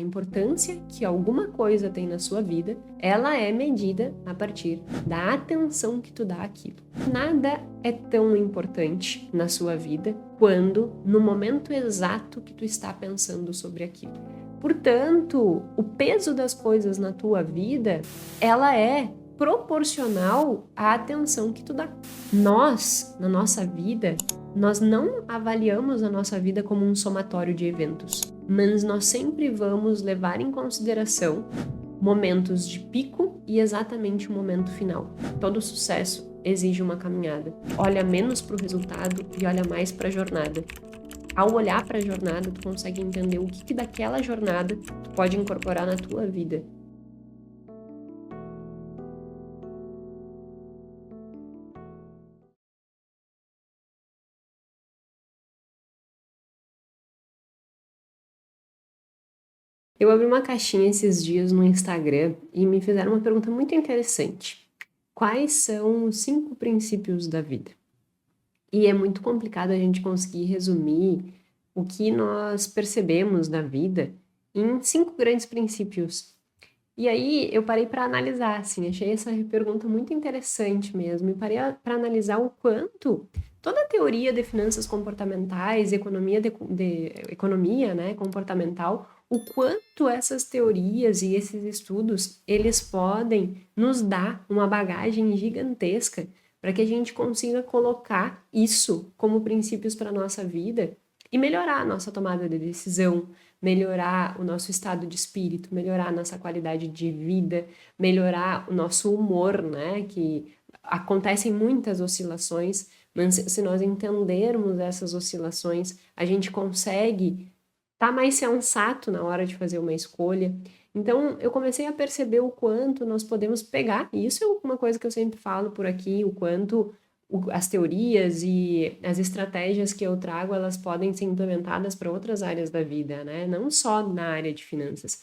importância que alguma coisa tem na sua vida, ela é medida a partir da atenção que tu dá àquilo. Nada é tão importante na sua vida quando no momento exato que tu está pensando sobre aquilo. Portanto, o peso das coisas na tua vida, ela é proporcional à atenção que tu dá. Nós, na nossa vida, nós não avaliamos a nossa vida como um somatório de eventos, mas nós sempre vamos levar em consideração momentos de pico e exatamente o momento final. Todo sucesso exige uma caminhada. Olha menos para o resultado e olha mais para a jornada. Ao olhar para a jornada, tu consegue entender o que daquela jornada tu pode incorporar na tua vida. Eu abri uma caixinha esses dias no Instagram e me fizeram uma pergunta muito interessante. Quais são os 5 princípios da vida? E é muito complicado a gente conseguir resumir o que nós percebemos da vida em 5 grandes princípios. E aí eu parei para analisar, assim, achei essa pergunta muito interessante mesmo, e parei para analisar o quanto toda a teoria de finanças comportamentais, economia, né, comportamental, o quanto essas teorias e esses estudos, eles podem nos dar uma bagagem gigantesca para que a gente consiga colocar isso como princípios para a nossa vida e melhorar a nossa tomada de decisão, melhorar o nosso estado de espírito, melhorar a nossa qualidade de vida, melhorar o nosso humor, né? Que acontecem muitas oscilações, mas se nós entendermos essas oscilações, a gente consegue estar mais sensato na hora de fazer uma escolha. Então, eu comecei a perceber o quanto nós podemos pegar, e isso é uma coisa que eu sempre falo por aqui, o quanto as teorias e as estratégias que eu trago, elas podem ser implementadas para outras áreas da vida, né? Não só na área de finanças.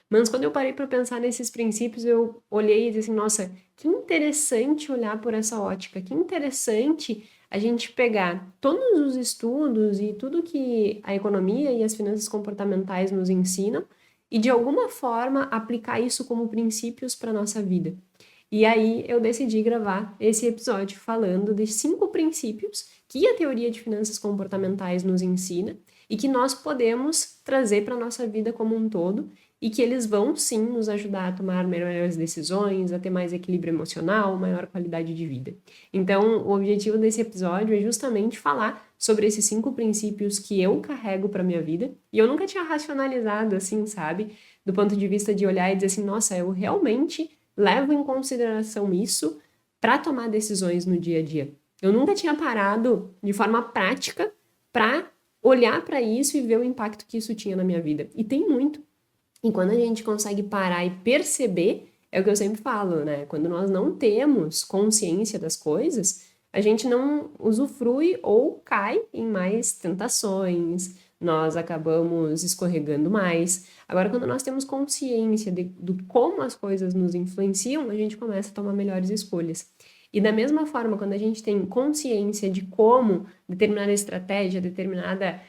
Mas quando eu parei para pensar nesses princípios, eu olhei e disse assim, nossa, que interessante olhar por essa ótica, que interessante a gente pegar todos os estudos e tudo que a economia e as finanças comportamentais nos ensinam e, de alguma forma, aplicar isso como princípios para a nossa vida. E aí eu decidi gravar esse episódio falando de 5 princípios que a teoria de finanças comportamentais nos ensina e que nós podemos trazer para a nossa vida como um todo e que eles vão sim nos ajudar a tomar melhores decisões, a ter mais equilíbrio emocional, maior qualidade de vida. Então, o objetivo desse episódio é justamente falar sobre esses 5 princípios que eu carrego para minha vida e eu nunca tinha racionalizado assim, sabe? Do ponto de vista de olhar e dizer assim, nossa, eu realmente levo em consideração isso para tomar decisões no dia a dia. Eu nunca tinha parado de forma prática para olhar para isso e ver o impacto que isso tinha na minha vida. E tem muito. E quando a gente consegue parar e perceber, é o que eu sempre falo, né? Quando nós não temos consciência das coisas, a gente não usufrui ou cai em mais tentações, nós acabamos escorregando mais. Agora, quando nós temos consciência do como as coisas nos influenciam, a gente começa a tomar melhores escolhas. E da mesma forma, quando a gente tem consciência de como determinada estratégia, determinada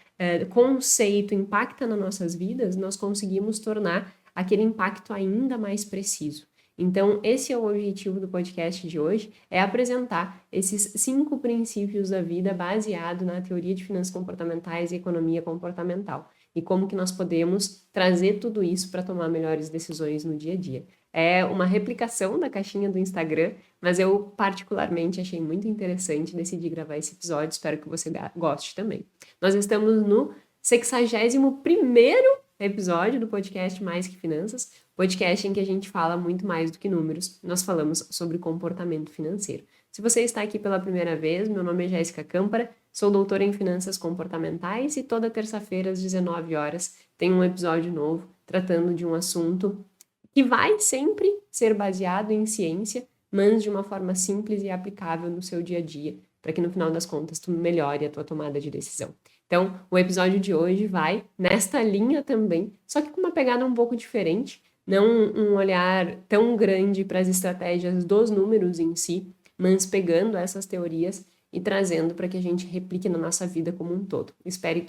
conceito impacta nas nossas vidas, nós conseguimos tornar aquele impacto ainda mais preciso. Então, esse é o objetivo do podcast de hoje, é apresentar esses 5 princípios da vida baseado na teoria de finanças comportamentais e economia comportamental. E como que nós podemos trazer tudo isso para tomar melhores decisões no dia a dia. É uma replicação da caixinha do Instagram, mas eu particularmente achei muito interessante, decidi gravar esse episódio, espero que você goste também. Nós estamos no 61º episódio do podcast Mais Que Finanças, podcast em que a gente fala muito mais do que números, nós falamos sobre comportamento financeiro. Se você está aqui pela primeira vez, meu nome é Jéssica Câmpara, sou doutora em finanças comportamentais e toda terça-feira às 19 horas tem um episódio novo tratando de um assunto que vai sempre ser baseado em ciência, mas de uma forma simples e aplicável no seu dia a dia, para que no final das contas tu melhore a tua tomada de decisão. Então, o episódio de hoje vai nesta linha também, só que com uma pegada um pouco diferente, não um olhar tão grande para as estratégias dos números em si, mas pegando essas teorias e trazendo para que a gente replique na nossa vida como um todo. Espero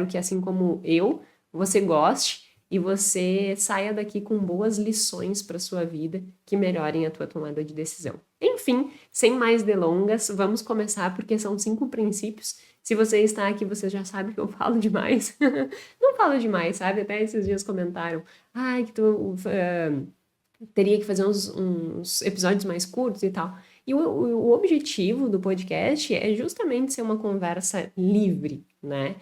que assim como eu, você goste e você saia daqui com boas lições para sua vida que melhorem a tua tomada de decisão. Enfim, sem mais delongas, vamos começar porque são 5 princípios. Se você está aqui, você já sabe que eu falo demais. Não falo demais, sabe? Até esses dias comentaram, ai, que tu teria que fazer uns episódios mais curtos e tal. E o objetivo do podcast é justamente ser uma conversa livre, né?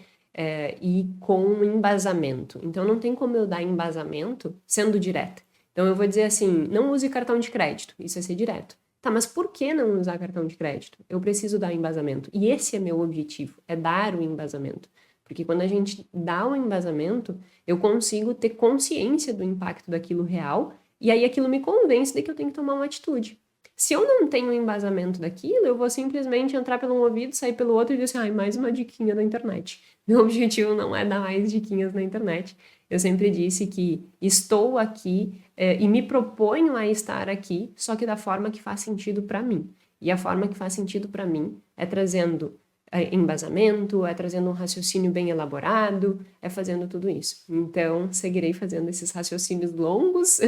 E com embasamento. Então, não tem como eu dar embasamento sendo direta. Então, eu vou dizer assim, não use cartão de crédito. Isso é ser direto. Tá, mas por que não usar cartão de crédito? Eu preciso dar embasamento. E esse é meu objetivo, é dar o embasamento. Porque quando a gente dá o embasamento, eu consigo ter consciência do impacto daquilo real e aí aquilo me convence de que eu tenho que tomar uma atitude. Se eu não tenho embasamento daquilo, eu vou simplesmente entrar pelo um ouvido, sair pelo outro e dizer assim, ai, mais uma diquinha na internet. Meu objetivo não é dar mais diquinhas na internet. Eu sempre disse que estou aqui e me proponho a estar aqui, só que da forma que faz sentido para mim. E a forma que faz sentido para mim é trazendo embasamento, é trazendo um raciocínio bem elaborado, é fazendo tudo isso. Então, seguirei fazendo esses raciocínios longos.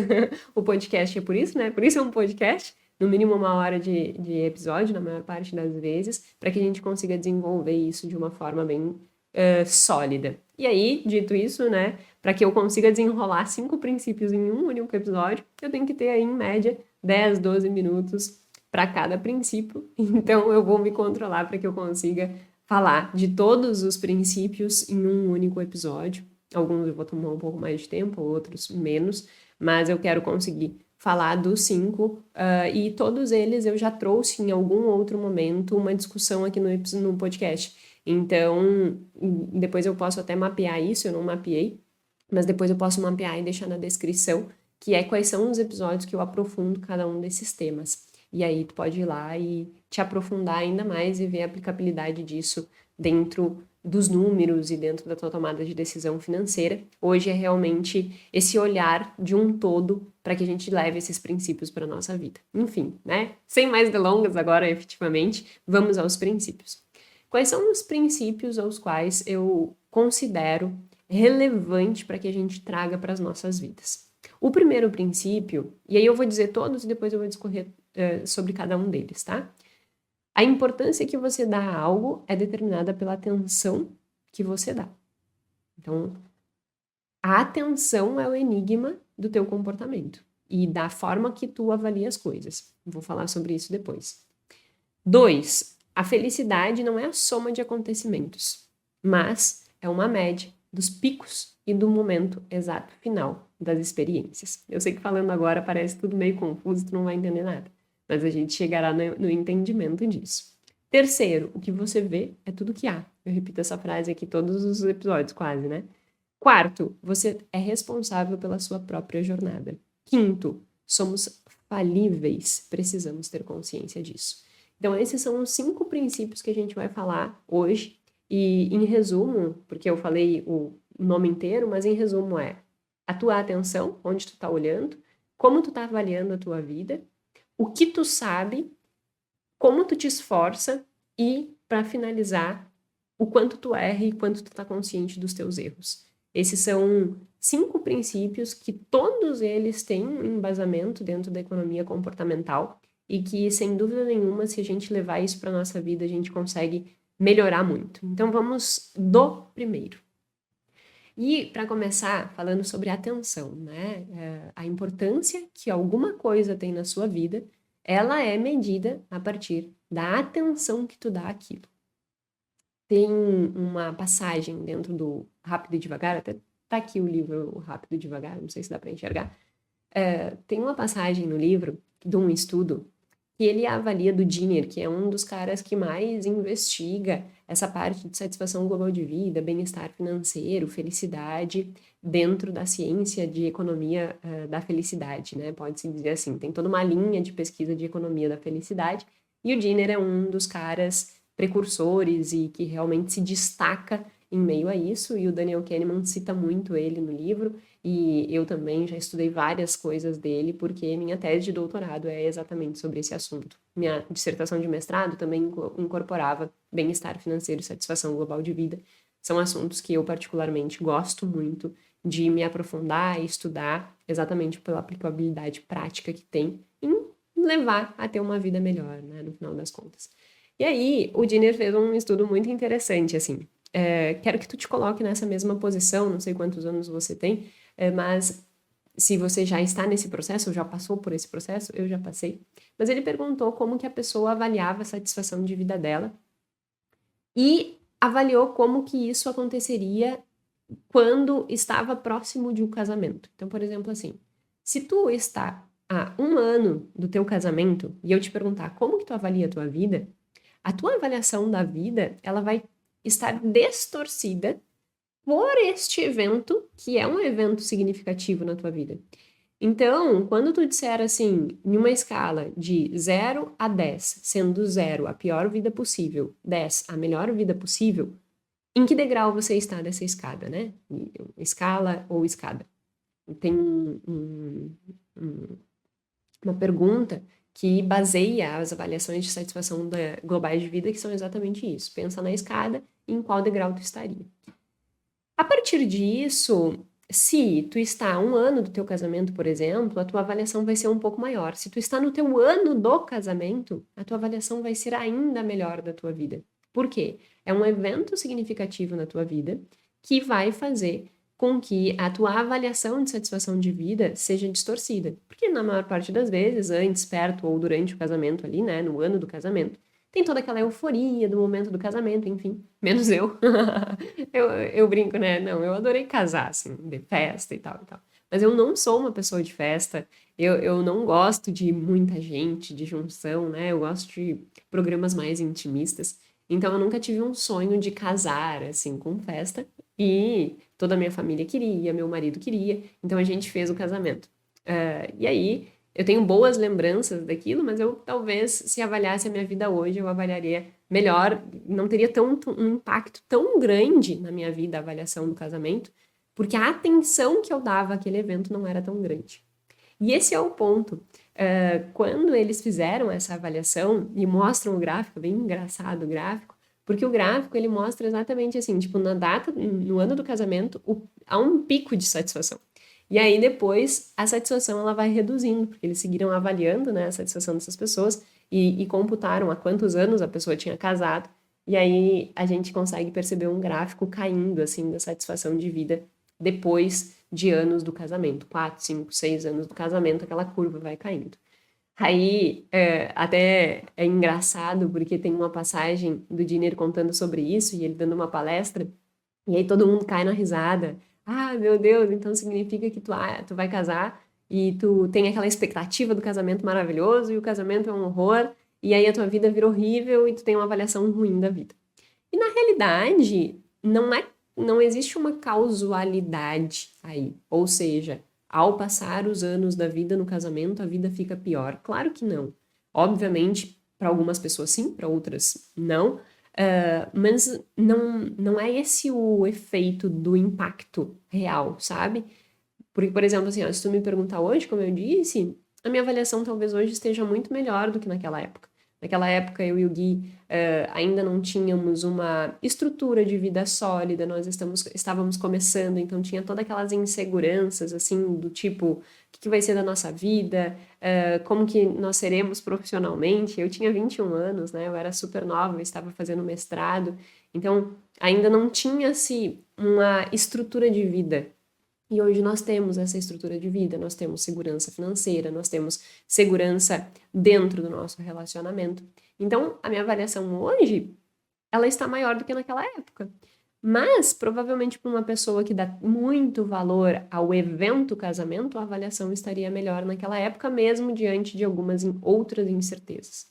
O podcast é por isso, né? Por isso é um podcast, no mínimo 1 hora de episódio, na maior parte das vezes, para que a gente consiga desenvolver isso de uma forma bem sólida. E aí, dito isso, né, para que eu consiga desenrolar 5 princípios em um único episódio, eu tenho que ter aí, em média, 10, 12 minutos para cada princípio. Então, eu vou me controlar para que eu consiga falar de todos os princípios em um único episódio. Alguns eu vou tomar um pouco mais de tempo, outros menos, mas eu quero conseguir falar dos 5, e todos eles eu já trouxe em algum outro momento uma discussão aqui no podcast. Então, depois eu posso até mapear isso, eu não mapeei, mas depois eu posso mapear e deixar na descrição, que é quais são os episódios que eu aprofundo cada um desses temas. E aí tu pode ir lá e te aprofundar ainda mais e ver a aplicabilidade disso dentro dos números e dentro da tua tomada de decisão financeira. Hoje é realmente esse olhar de um todo para que a gente leve esses princípios para a nossa vida. Enfim, né? Sem mais delongas agora, efetivamente, vamos aos princípios. Quais são os princípios aos quais eu considero relevante para que a gente traga para as nossas vidas? O primeiro princípio, e aí eu vou dizer todos e depois eu vou discorrer sobre cada um deles, tá? A importância que você dá a algo é determinada pela atenção que você dá. Então, a atenção é o enigma do teu comportamento e da forma que tu avalia as coisas. Vou falar sobre isso depois. 2. A felicidade não é a soma de acontecimentos, mas é uma média dos picos e do momento exato final das experiências. Eu sei que falando agora parece tudo meio confuso, tu não vai entender nada, mas a gente chegará no entendimento disso. Terceiro, o que você vê é tudo que há. Eu repito essa frase aqui todos os episódios, quase, né? Quarto, você é responsável pela sua própria jornada. Quinto, somos falíveis, precisamos ter consciência disso. Então, esses são os 5 princípios que a gente vai falar hoje. E, em resumo, porque eu falei o nome inteiro, mas em resumo é a tua atenção, onde tu está olhando, como tu está avaliando a tua vida, o que tu sabe, como tu te esforça e, para finalizar, o quanto tu erra e quanto tu está consciente dos teus erros. Esses são 5 princípios que todos eles têm um embasamento dentro da economia comportamental e que, sem dúvida nenhuma, se a gente levar isso para a nossa vida, a gente consegue melhorar muito. Então, vamos do primeiro. E, para começar, falando sobre atenção, né? A importância que alguma coisa tem na sua vida, ela é medida a partir da atenção que tu dá àquilo. Tem uma passagem dentro do Rápido e Devagar, até tá aqui o livro o Rápido e Devagar, não sei se dá para enxergar. Tem uma passagem no livro de um estudo que ele avalia do Dinner, que é um dos caras que mais investiga essa parte de satisfação global de vida, bem-estar financeiro, felicidade, dentro da ciência de economia da felicidade, né? Pode-se dizer assim, tem toda uma linha de pesquisa de economia da felicidade, e o Dinner é um dos caras precursores e que realmente se destaca em meio a isso, e o Daniel Kahneman cita muito ele no livro, e eu também já estudei várias coisas dele, porque minha tese de doutorado é exatamente sobre esse assunto. Minha dissertação de mestrado também incorporava bem-estar financeiro e satisfação global de vida. São assuntos que eu particularmente gosto muito, de me aprofundar e estudar, exatamente pela aplicabilidade prática que tem em levar a ter uma vida melhor, né, no final das contas. E aí, o Dinner fez um estudo muito interessante, assim. Quero que tu te coloque nessa mesma posição, não sei quantos anos você tem, mas se você já está nesse processo, ou já passou por esse processo, eu já passei. Mas ele perguntou como que a pessoa avaliava a satisfação de vida dela e avaliou como que isso aconteceria quando estava próximo de um casamento. Então, por exemplo, assim, se tu está há um ano do teu casamento e eu te perguntar como que tu avalia a tua vida, a tua avaliação da vida, ela vai estar distorcida por este evento, que é um evento significativo na tua vida. Então, quando tu disser assim, em uma escala de 0 a 10, sendo 0 a pior vida possível, 10 a melhor vida possível, em que degrau você está dessa escada, né? Escala ou escada. Tem uma pergunta que baseia as avaliações de satisfação globais de vida, que são exatamente isso. Pensa na escada e em qual degrau tu estaria. A partir disso, se tu está a um ano do teu casamento, por exemplo, a tua avaliação vai ser um pouco maior. Se tu está no teu ano do casamento, a tua avaliação vai ser ainda melhor da tua vida. Por quê? É um evento significativo na tua vida que vai fazer com que a tua avaliação de satisfação de vida seja distorcida. Porque na maior parte das vezes, antes, perto ou durante o casamento ali, né, no ano do casamento, tem toda aquela euforia do momento do casamento, enfim, menos eu. eu brinco, né? Não, eu adorei casar, assim, de festa e tal e tal. Mas eu não sou uma pessoa de festa, eu não gosto de muita gente, de junção, né? Eu gosto de programas mais intimistas. Então eu nunca tive um sonho de casar, assim, com festa. E toda a minha família queria, meu marido queria, então a gente fez o casamento. E aí eu tenho boas lembranças daquilo, mas eu talvez, se avaliasse a minha vida hoje, eu avaliaria melhor, não teria um impacto tão grande na minha vida a avaliação do casamento, porque a atenção que eu dava àquele evento não era tão grande. E esse é o ponto. Quando eles fizeram essa avaliação e mostram o gráfico, bem engraçado o gráfico, porque o gráfico ele mostra exatamente assim, tipo, na data, no ano do casamento, há um pico de satisfação. E aí depois a satisfação ela vai reduzindo, porque eles seguiram avaliando, né, a satisfação dessas pessoas e computaram há quantos anos a pessoa tinha casado. E aí a gente consegue perceber um gráfico caindo assim da satisfação de vida depois de anos do casamento, 4, 5, 6 anos do casamento, aquela curva vai caindo. Aí, até é engraçado, porque tem uma passagem do Dinner contando sobre isso, e ele dando uma palestra, e aí todo mundo cai na risada. Ah, meu Deus, então significa que tu vai casar, e tu tem aquela expectativa do casamento maravilhoso, e o casamento é um horror, e aí a tua vida vira horrível, e tu tem uma avaliação ruim da vida. E na realidade, não existe uma causalidade aí, ou seja, ao passar os anos da vida no casamento, a vida fica pior? Claro que não. Obviamente, para algumas pessoas sim, para outras não. Mas não é esse o efeito do impacto real, sabe? Porque, por exemplo, assim, ó, se tu me perguntar hoje, como eu disse, a minha avaliação talvez hoje esteja muito melhor do que naquela época. Naquela época, eu e o Gui ainda não tínhamos uma estrutura de vida sólida, nós estávamos começando, então tinha todas aquelas inseguranças, assim, do tipo, o que vai ser da nossa vida, como que nós seremos profissionalmente. Eu tinha 21 anos, né, eu era super nova, eu estava fazendo mestrado, então ainda não tinha-se uma estrutura de vida. E hoje nós temos essa estrutura de vida, nós temos segurança financeira, nós temos segurança dentro do nosso relacionamento. Então, a minha avaliação hoje, ela está maior do que naquela época. Mas, provavelmente, para uma pessoa que dá muito valor ao evento casamento, a avaliação estaria melhor naquela época, mesmo diante de algumas outras incertezas.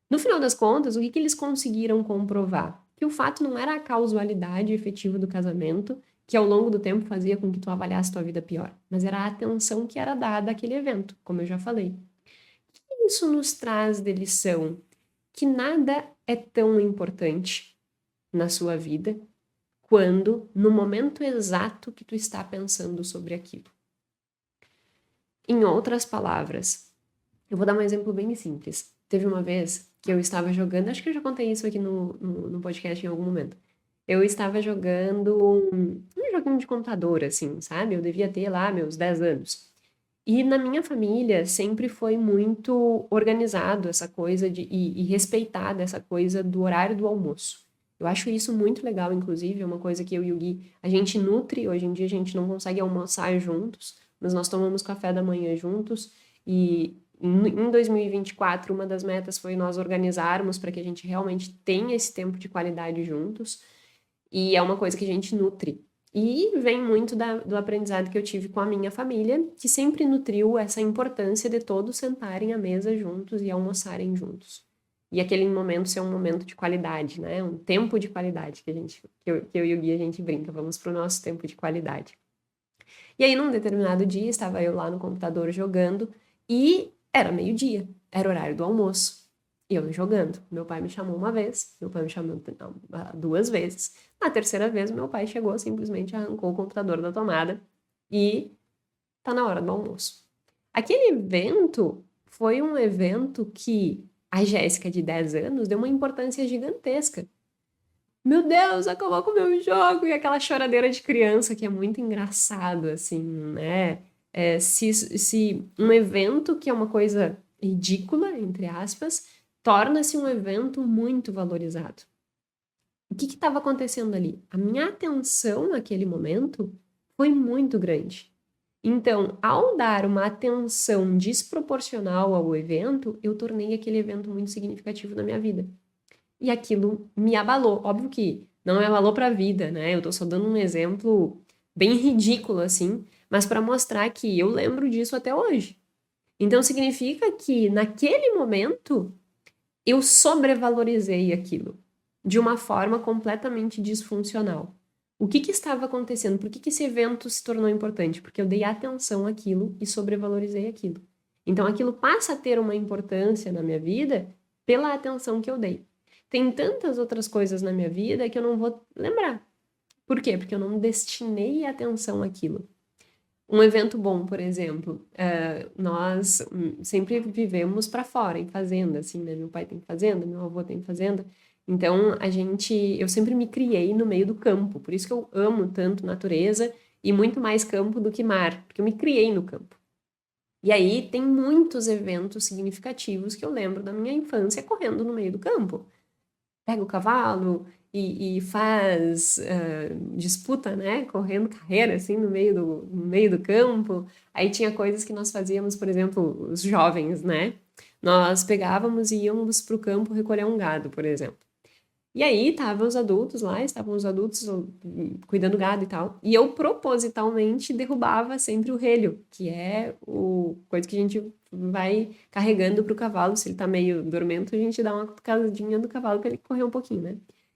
No final das contas, o que eles conseguiram comprovar? Que o fato não era a causalidade efetiva do casamento, que ao longo do tempo fazia com que tu avaliasse tua vida pior, mas era a atenção que era dada àquele evento, como eu já falei. O que isso nos traz de lição? Que nada é tão importante na sua vida quando, no momento exato que tu está pensando sobre aquilo. Em outras palavras, eu vou dar um exemplo bem simples. Teve uma vez que eu estava jogando, acho que eu já contei isso aqui no podcast em algum momento. eu estava jogando um joguinho de computador, assim, sabe? Eu devia ter lá meus 10 anos. E na minha família sempre foi muito organizado essa coisa e respeitada essa coisa do horário do almoço. Eu acho isso muito legal, inclusive, é uma coisa que eu e o Gui, a gente nutre, hoje em dia a gente não consegue almoçar juntos, mas nós tomamos café da manhã juntos, e em 2024 uma das metas foi nós organizarmos para que a gente realmente tenha esse tempo de qualidade juntos, e é uma coisa que a gente nutre. E vem muito do aprendizado que eu tive com a minha família, que sempre nutriu essa importância de todos sentarem à mesa juntos e almoçarem juntos. E aquele momento ser um momento de qualidade, né? Um tempo de qualidade que eu e o Gui a gente brinca, vamos para o nosso tempo de qualidade. E aí, num determinado dia, estava eu lá no computador jogando e era meio-dia, era horário do almoço. E eu jogando. Meu pai me chamou uma vez, meu pai me chamou duas vezes. Na terceira vez, meu pai chegou, simplesmente arrancou o computador da tomada e tá na hora do almoço. Aquele evento foi um evento que a Jéssica, de 10 anos, deu uma importância gigantesca. Meu Deus, acabou com o meu jogo! E aquela choradeira de criança que é muito engraçado, assim, né? Se um evento que é uma coisa ridícula, entre aspas, torna-se um evento muito valorizado. O que estava acontecendo ali? A minha atenção naquele momento foi muito grande. Então, ao dar uma atenção desproporcional ao evento, eu tornei aquele evento muito significativo na minha vida. E aquilo me abalou. Óbvio que não me abalou para a vida, né? Eu tô só dando um exemplo bem ridículo, assim, mas para mostrar que eu lembro disso até hoje. Então, significa que naquele momento eu sobrevalorizei aquilo de uma forma completamente disfuncional. O que estava acontecendo? Por que esse evento se tornou importante? Porque eu dei atenção àquilo e sobrevalorizei aquilo. Então, aquilo passa a ter uma importância na minha vida pela atenção que eu dei. Tem tantas outras coisas na minha vida que eu não vou lembrar. Por quê? Porque eu não destinei atenção àquilo. Um evento bom, por exemplo, nós sempre vivemos para fora, em fazenda, assim, né? Meu pai tem fazenda, meu avô tem fazenda. Então, eu sempre me criei no meio do campo. Por isso que eu amo tanto natureza e muito mais campo do que mar, porque eu me criei no campo. E aí tem muitos eventos significativos que eu lembro da minha infância correndo no meio do campo. Pega o cavalo e faz disputa, né? Correndo carreira, assim, no meio do campo. Aí tinha coisas que nós fazíamos, por exemplo, os jovens, né? Nós pegávamos e íamos para o campo recolher um gado, por exemplo. E aí estavam os adultos cuidando do gado e tal. E eu propositalmente derrubava sempre o relho, que é o coisa que a gente vai carregando pro cavalo. Se ele tá meio dormento, a gente dá uma cutucadinha do cavalo para ele correr um pouquinho, né?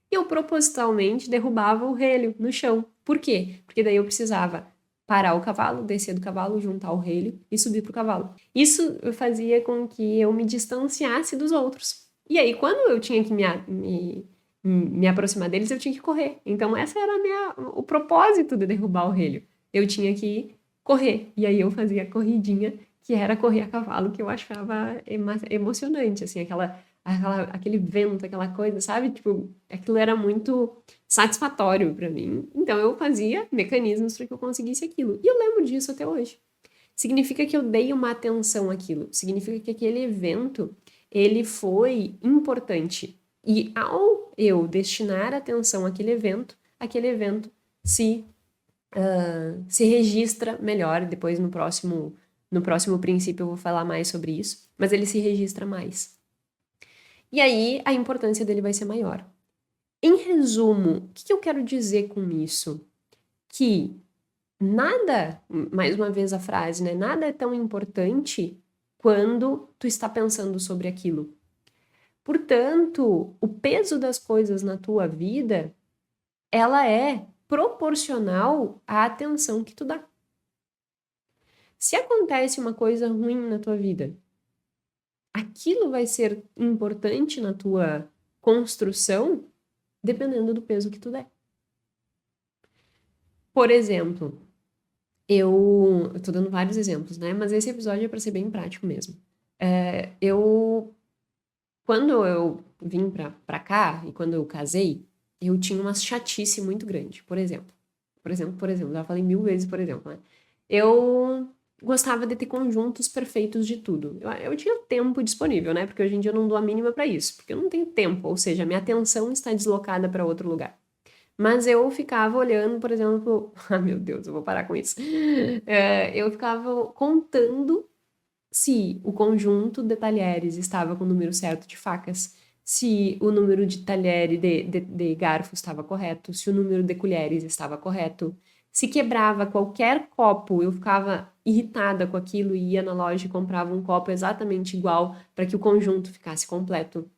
E eu propositalmente derrubava o relho no chão. Por quê? Porque daí eu precisava parar o cavalo, descer do cavalo, juntar o relho e subir pro cavalo. Isso fazia com que eu me distanciasse dos outros. E aí, quando eu tinha que me aproximar deles, eu tinha que correr. Então, essa era o propósito de derrubar o relho. Eu tinha que correr. E aí eu fazia a corridinha, que era correr a cavalo, que eu achava emocionante, assim, aquele vento, aquela coisa, sabe? Tipo, aquilo era muito satisfatório para mim. Então, eu fazia mecanismos para que eu conseguisse aquilo. E eu lembro disso até hoje. Significa que eu dei uma atenção àquilo. Significa que aquele evento, ele foi importante. E ao eu destinar atenção aquele evento se registra melhor. Depois, no próximo princípio, eu vou falar mais sobre isso, mas ele se registra mais. E aí, a importância dele vai ser maior. Em resumo, o que eu quero dizer com isso? Que nada, mais uma vez a frase, né? Nada é tão importante quando tu está pensando sobre aquilo. Portanto, o peso das coisas na tua vida, ela é proporcional à atenção que tu dá. Se acontece uma coisa ruim na tua vida, aquilo vai ser importante na tua construção dependendo do peso que tu der. Por exemplo, eu tô dando vários exemplos, né? Mas esse episódio é para ser bem prático mesmo. Quando eu vim pra cá e quando eu casei, eu tinha uma chatice muito grande. Por exemplo, já falei 1000 vezes, por exemplo, né? Eu gostava de ter conjuntos perfeitos de tudo. Eu tinha tempo disponível, né? Porque hoje em dia eu não dou a mínima para isso, porque eu não tenho tempo, ou seja, minha atenção está deslocada para outro lugar. Mas eu ficava olhando, por exemplo, ah, meu Deus, eu vou parar com isso. Eu ficava contando se o conjunto de talheres estava com o número certo de facas, se o número de talheres de garfo estava correto, se o número de colheres estava correto. Se quebrava qualquer copo, eu ficava irritada com aquilo e ia na loja e comprava um copo exatamente igual para que o conjunto ficasse completo.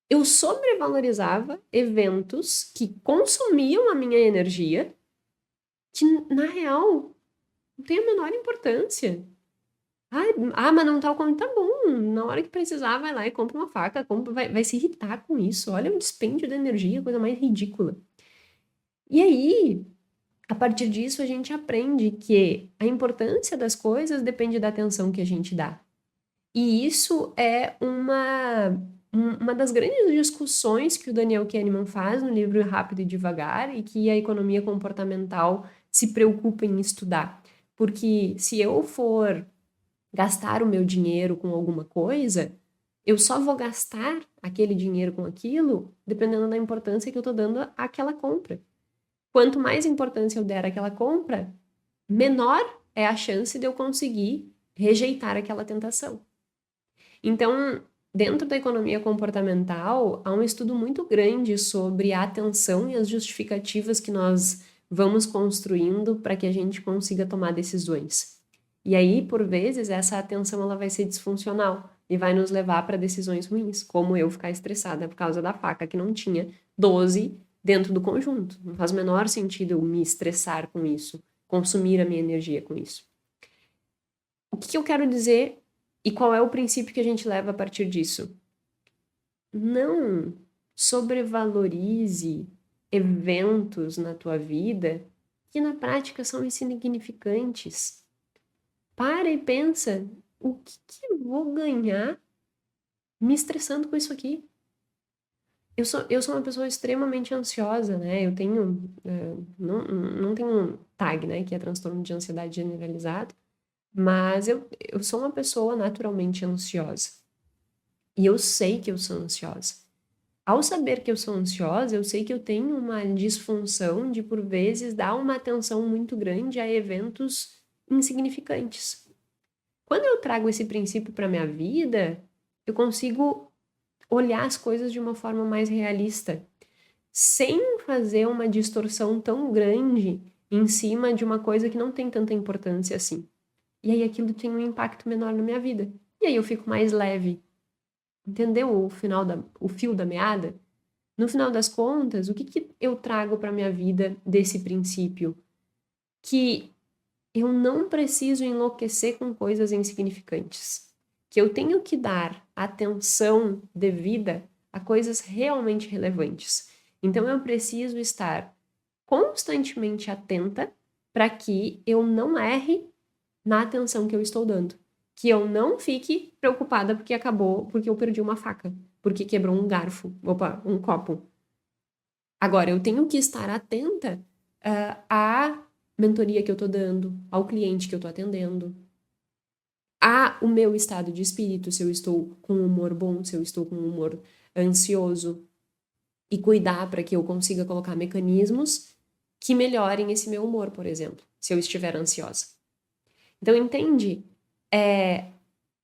Eu sobrevalorizava eventos que consumiam a minha energia, que na real não tem a menor importância. Mas não tá o como tá bom. Na hora que precisar, vai lá e compra uma faca, vai se irritar com isso. Olha o dispêndio de energia, coisa mais ridícula. E aí, a partir disso, a gente aprende que a importância das coisas depende da atenção que a gente dá. E isso é uma das grandes discussões que o Daniel Kahneman faz no livro Rápido e Devagar e que a economia comportamental se preocupa em estudar. Porque se eu for gastar o meu dinheiro com alguma coisa, eu só vou gastar aquele dinheiro com aquilo dependendo da importância que eu estou dando àquela compra. Quanto mais importância eu der àquela compra, menor é a chance de eu conseguir rejeitar aquela tentação. Então, dentro da economia comportamental, há um estudo muito grande sobre a atenção e as justificativas que nós vamos construindo para que a gente consiga tomar decisões. E aí, por vezes, essa atenção ela vai ser disfuncional e vai nos levar para decisões ruins, como eu ficar estressada por causa da faca que não tinha 12 dentro do conjunto. Não faz o menor sentido eu me estressar com isso, consumir a minha energia com isso. O que eu quero dizer e qual é o princípio que a gente leva a partir disso? Não sobrevalorize eventos na tua vida que na prática são insignificantes. Para e pensa, o que eu vou ganhar me estressando com isso aqui? Eu sou uma pessoa extremamente ansiosa, né? Eu tenho, não tenho um TAG, né? Que é transtorno de ansiedade generalizado, mas eu sou uma pessoa naturalmente ansiosa. E eu sei que eu sou ansiosa. Ao saber que eu sou ansiosa, eu sei que eu tenho uma disfunção de, por vezes, dar uma atenção muito grande a eventos insignificantes. Quando eu trago esse princípio para minha vida, eu consigo olhar as coisas de uma forma mais realista, sem fazer uma distorção tão grande em cima de uma coisa que não tem tanta importância assim. E aí aquilo tem um impacto menor na minha vida. E aí eu fico mais leve. Entendeu o fio da meada? No final das contas, o que eu trago para minha vida desse princípio? Que eu não preciso enlouquecer com coisas insignificantes. Que eu tenho que dar atenção devida a coisas realmente relevantes. Então eu preciso estar constantemente atenta para que eu não erre na atenção que eu estou dando. Que eu não fique preocupada porque eu perdi uma faca, porque quebrou um garfo, um copo. Agora, eu tenho que estar atenta à mentoria que eu estou dando, ao cliente que eu estou atendendo, o meu estado de espírito, se eu estou com um humor bom, se eu estou com um humor ansioso, e cuidar para que eu consiga colocar mecanismos que melhorem esse meu humor, por exemplo, se eu estiver ansiosa. Então, entende?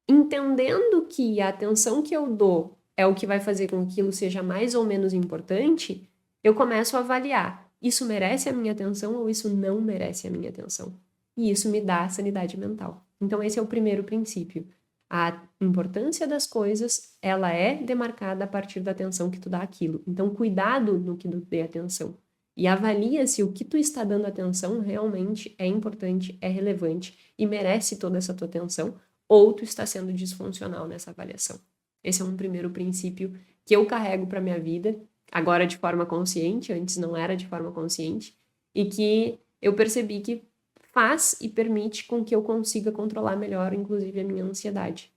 Entendendo que a atenção que eu dou é o que vai fazer com que aquilo seja mais ou menos importante, eu começo a avaliar: isso merece a minha atenção ou isso não merece a minha atenção? E isso me dá sanidade mental. Então, esse é o primeiro princípio. A importância das coisas, ela é demarcada a partir da atenção que tu dá àquilo. Então, cuidado no que tu dê atenção. E avalia se o que tu está dando atenção realmente é importante, é relevante e merece toda essa tua atenção, ou tu está sendo disfuncional nessa avaliação. Esse é um primeiro princípio que eu carrego para minha vida, agora de forma consciente, antes não era de forma consciente, e que eu percebi que faz e permite com que eu consiga controlar melhor, inclusive, a minha ansiedade.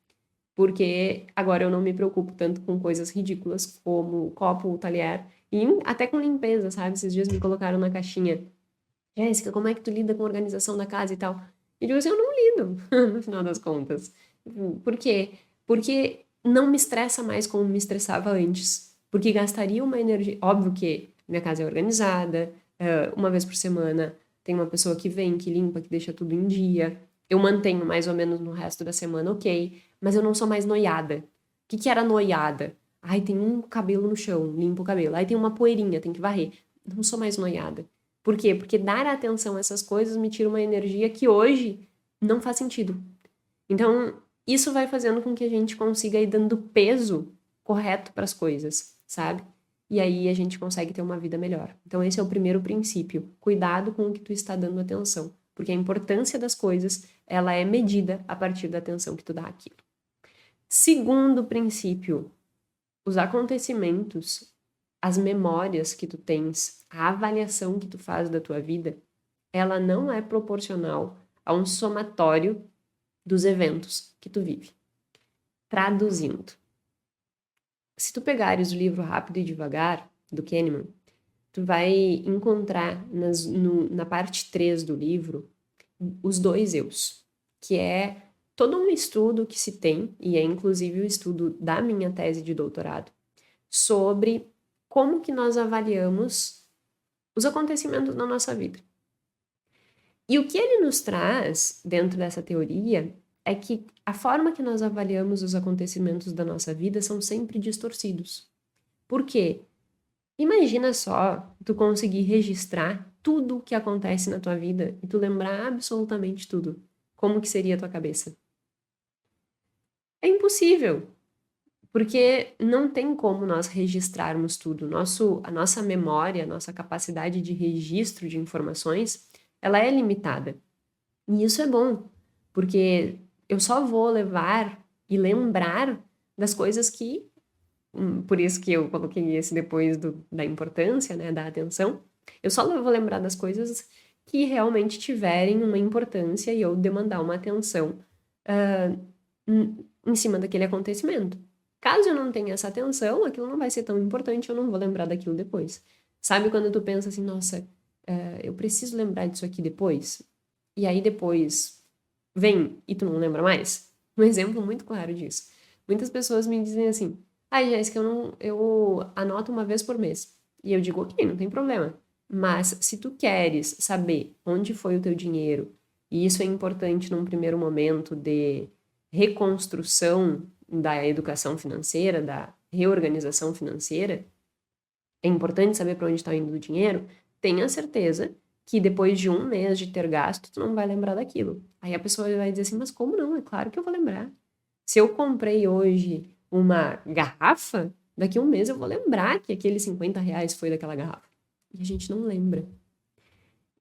Porque agora eu não me preocupo tanto com coisas ridículas como o copo, o talher, E até com limpeza, sabe? Esses dias me colocaram na caixinha. Jéssica, como é que tu lida com a organização da casa e tal? E eu digo assim, eu não lido, no final das contas. Por quê? Porque não me estressa mais como me estressava antes. Porque gastaria uma energia. Óbvio que minha casa é organizada, uma vez por semana tem uma pessoa que vem, que limpa, que deixa tudo em dia. Eu mantenho mais ou menos no resto da semana, ok. Mas eu não sou mais noiada. O que que era noiada? Ai, tem um cabelo no chão, limpo o cabelo. Aí tem uma poeirinha, tem que varrer. Não sou mais noiada. Por quê? Porque dar atenção a essas coisas me tira uma energia que hoje não faz sentido. Então, isso vai fazendo com que a gente consiga ir dando peso correto para as coisas, sabe? E aí a gente consegue ter uma vida melhor. Então, esse é o primeiro princípio. Cuidado com o que tu está dando atenção, porque a importância das coisas, ela é medida a partir da atenção que tu dá àquilo. Segundo princípio, os acontecimentos, as memórias que tu tens, a avaliação que tu faz da tua vida, ela não é proporcional a um somatório dos eventos que tu vive. Traduzindo, se tu pegares o livro Rápido e Devagar, do Kahneman, tu vai encontrar na parte 3 do livro os dois eus, que é todo um estudo que se tem, e é inclusive o estudo da minha tese de doutorado, sobre como que nós avaliamos os acontecimentos na nossa vida. E o que ele nos traz dentro dessa teoria é que a forma que nós avaliamos os acontecimentos da nossa vida são sempre distorcidos. Por quê? Imagina só tu conseguir registrar tudo o que acontece na tua vida e tu lembrar absolutamente tudo. Como que seria a tua cabeça? É impossível, porque não tem como nós registrarmos tudo. A nossa memória, a nossa capacidade de registro de informações, ela é limitada. E isso é bom, porque eu só vou levar e lembrar das coisas que, por isso que eu coloquei esse depois da importância, né, da atenção, eu só vou lembrar das coisas que realmente tiverem uma importância e eu demandar uma atenção em cima daquele acontecimento. Caso eu não tenha essa atenção, aquilo não vai ser tão importante, eu não vou lembrar daquilo depois. Sabe quando tu pensa assim, nossa, eu preciso lembrar disso aqui depois? E aí depois vem e tu não lembra mais? Um exemplo muito claro disso. Muitas pessoas me dizem assim, Jéssica, eu anoto uma vez por mês. E eu digo, ok, não tem problema. Mas se tu queres saber onde foi o teu dinheiro, e isso é importante num primeiro momento de reconstrução da educação financeira, da reorganização financeira, é importante saber para onde está indo o dinheiro, tenha certeza que depois de um mês de ter gasto, tu não vai lembrar daquilo. Aí a pessoa vai dizer assim, mas como não? É claro que eu vou lembrar. Se eu comprei hoje uma garrafa, daqui a um mês eu vou lembrar que aqueles 50 reais foi daquela garrafa. E a gente não lembra.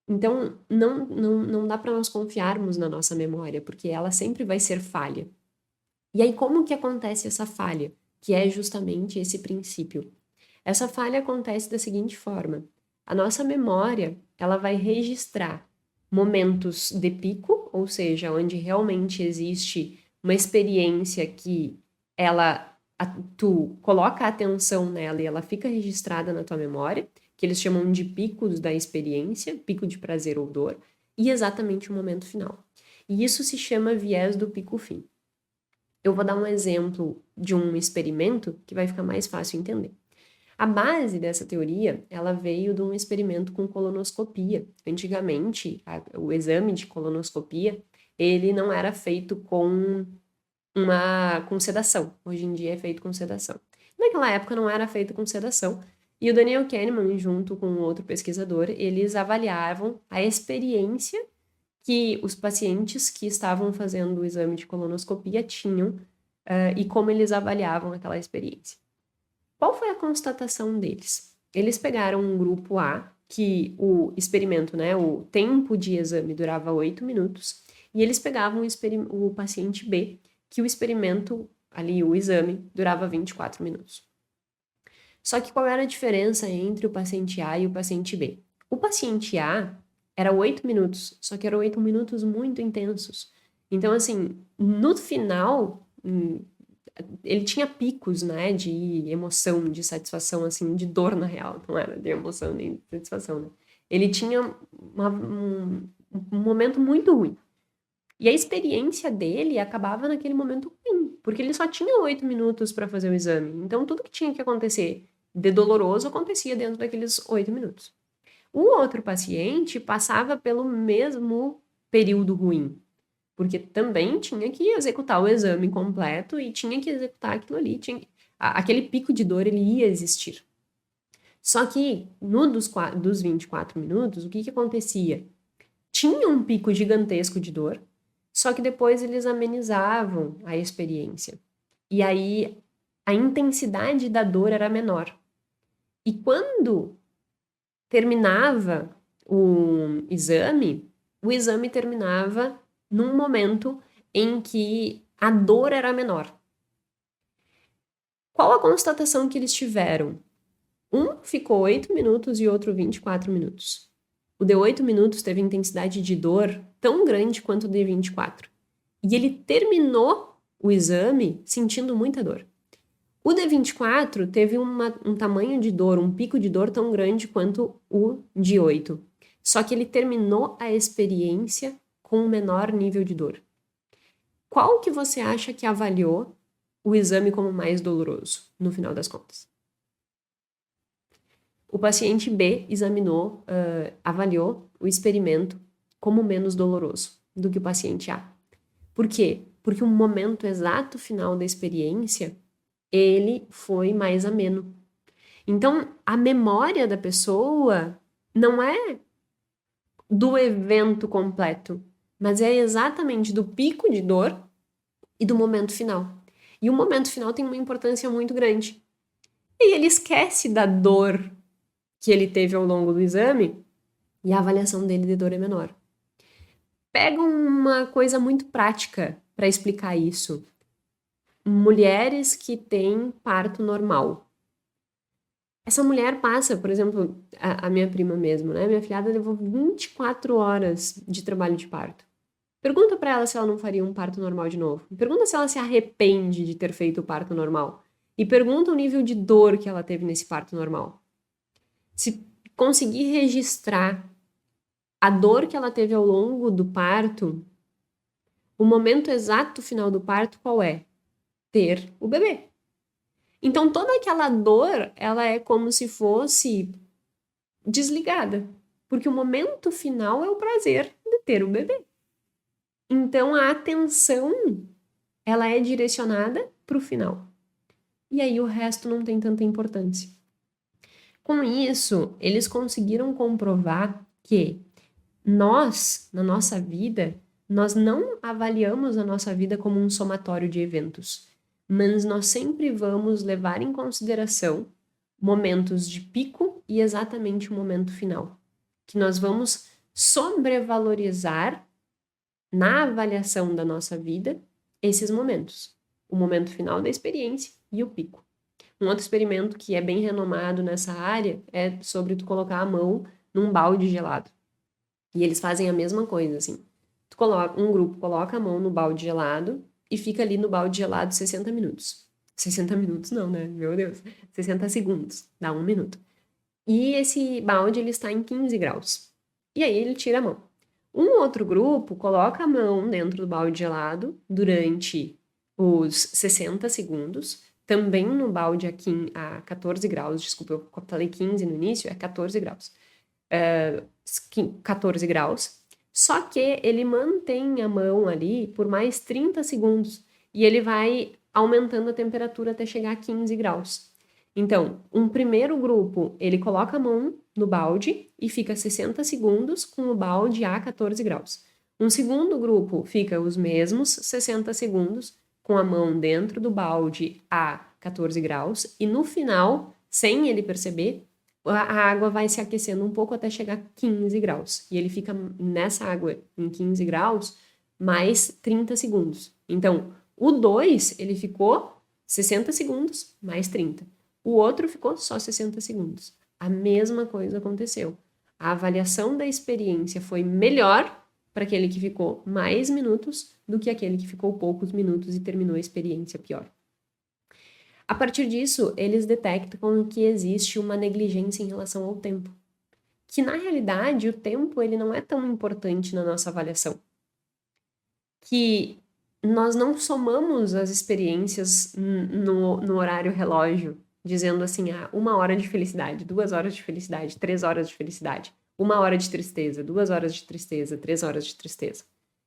Então, não dá para nós confiarmos na nossa memória, porque ela sempre vai ser falha. E aí, como que acontece essa falha? Que é justamente esse princípio. Essa falha acontece da seguinte forma: a nossa memória, ela vai registrar momentos de pico, ou seja, onde realmente existe uma experiência que tu coloca a atenção nela e ela fica registrada na tua memória, que eles chamam de picos da experiência, pico de prazer ou dor, e exatamente o momento final. E isso se chama viés do pico-fim. Eu vou dar um exemplo de um experimento que vai ficar mais fácil entender. A base dessa teoria, ela veio de um experimento com colonoscopia. Antigamente, o exame de colonoscopia, ele não era feito com sedação. Hoje em dia é feito com sedação. Naquela época não era feito com sedação. E o Daniel Kahneman, junto com outro pesquisador, eles avaliavam a experiência que os pacientes que estavam fazendo o exame de colonoscopia tinham e como eles avaliavam aquela experiência. Qual foi a constatação deles? Eles pegaram um grupo A, que o experimento, né, o tempo de exame durava 8 minutos, e eles pegavam o paciente B, que o experimento, ali, o exame, durava 24 minutos. Só que qual era a diferença entre o paciente A e o paciente B? O paciente A era 8 minutos, só que eram 8 minutos muito intensos. Então, assim, no final, ele tinha picos, né, de emoção, de satisfação, assim, de dor, na real, não era de emoção nem de satisfação, né? Ele tinha um momento muito ruim. E a experiência dele acabava naquele momento ruim, porque ele só tinha 8 minutos para fazer o exame. Então, tudo que tinha que acontecer de doloroso acontecia dentro daqueles 8 minutos. O outro paciente passava pelo mesmo período ruim, porque também tinha que executar o exame completo e tinha que executar aquilo ali. Aquele pico de dor, ele ia existir. Só que, no dos 24 minutos, o que acontecia? Tinha um pico gigantesco de dor, só que depois eles amenizavam a experiência. E aí a intensidade da dor era menor. E quando terminava o exame terminava num momento em que a dor era menor. Qual a constatação que eles tiveram? Um ficou 8 minutos e outro 24 minutos. O de 8 minutos teve intensidade de dor tão grande quanto o de 24. E ele terminou o exame sentindo muita dor. O de 24 teve um tamanho de dor, um pico de dor tão grande quanto o de 8. Só que ele terminou a experiência com um menor nível de dor. Qual que você acha que avaliou o exame como mais doloroso, no final das contas? O paciente B avaliou o experimento como menos doloroso do que o paciente A. Por quê? Porque o momento exato final da experiência, ele foi mais ameno. Então, a memória da pessoa não é do evento completo, mas é exatamente do pico de dor e do momento final. E o momento final tem uma importância muito grande. E ele esquece da dor que ele teve ao longo do exame e a avaliação dele de dor é menor. Pega uma coisa muito prática para explicar isso. Mulheres que têm parto normal. Essa mulher passa, por exemplo, a minha prima mesmo, né? Minha filhada levou 24 horas de trabalho de parto. Pergunta para ela se ela não faria um parto normal de novo. Pergunta se ela se arrepende de ter feito o parto normal. E pergunta o nível de dor que ela teve nesse parto normal. Se conseguir registrar a dor que ela teve ao longo do parto, o momento exato final do parto qual é? Ter o bebê. Então toda aquela dor, ela é como se fosse desligada, porque o momento final é o prazer de ter o bebê. Então a atenção, ela é direcionada para o final. E aí o resto não tem tanta importância. Com isso, eles conseguiram comprovar que nós, na nossa vida, nós não avaliamos a nossa vida como um somatório de eventos, mas nós sempre vamos levar em consideração momentos de pico e exatamente o momento final, que nós vamos sobrevalorizar na avaliação da nossa vida esses momentos, o momento final da experiência e o pico. Um outro experimento que é bem renomado nessa área é sobre tu colocar a mão num balde gelado. E eles fazem a mesma coisa, assim. Um grupo coloca a mão no balde gelado e fica ali no balde gelado 60 minutos. 60 minutos não, né? Meu Deus. 60 segundos. Dá 1 minuto. E esse balde, ele está em 15 graus. E aí ele tira a mão. Um outro grupo coloca a mão dentro do balde gelado durante os 60 segundos, também no balde a 14 graus, desculpa, eu falei 15 no início, é 14 graus. 14 graus, só que ele mantém a mão ali por mais 30 segundos e ele vai aumentando a temperatura até chegar a 15 graus. Então, um primeiro grupo, ele coloca a mão no balde e fica 60 segundos com o balde a 14 graus. Um segundo grupo fica os mesmos 60 segundos com a mão dentro do balde a 14 graus e no final, sem ele perceber, a água vai se aquecendo um pouco até chegar a 15 graus. E ele fica nessa água em 15 graus mais 30 segundos. Então, o 2, ele ficou 60 segundos mais 30. O outro ficou só 60 segundos. A mesma coisa aconteceu. A avaliação da experiência foi melhor para aquele que ficou mais minutos do que aquele que ficou poucos minutos e terminou a experiência pior. A partir disso, eles detectam que existe uma negligência em relação ao tempo. Que, na realidade, o tempo ele não é tão importante na nossa avaliação. Que nós não somamos as experiências no horário relógio, dizendo assim, 1 hora de felicidade, 2 horas de felicidade, 3 horas de felicidade, 1 hora de tristeza, 2 horas de tristeza, 3 horas de tristeza.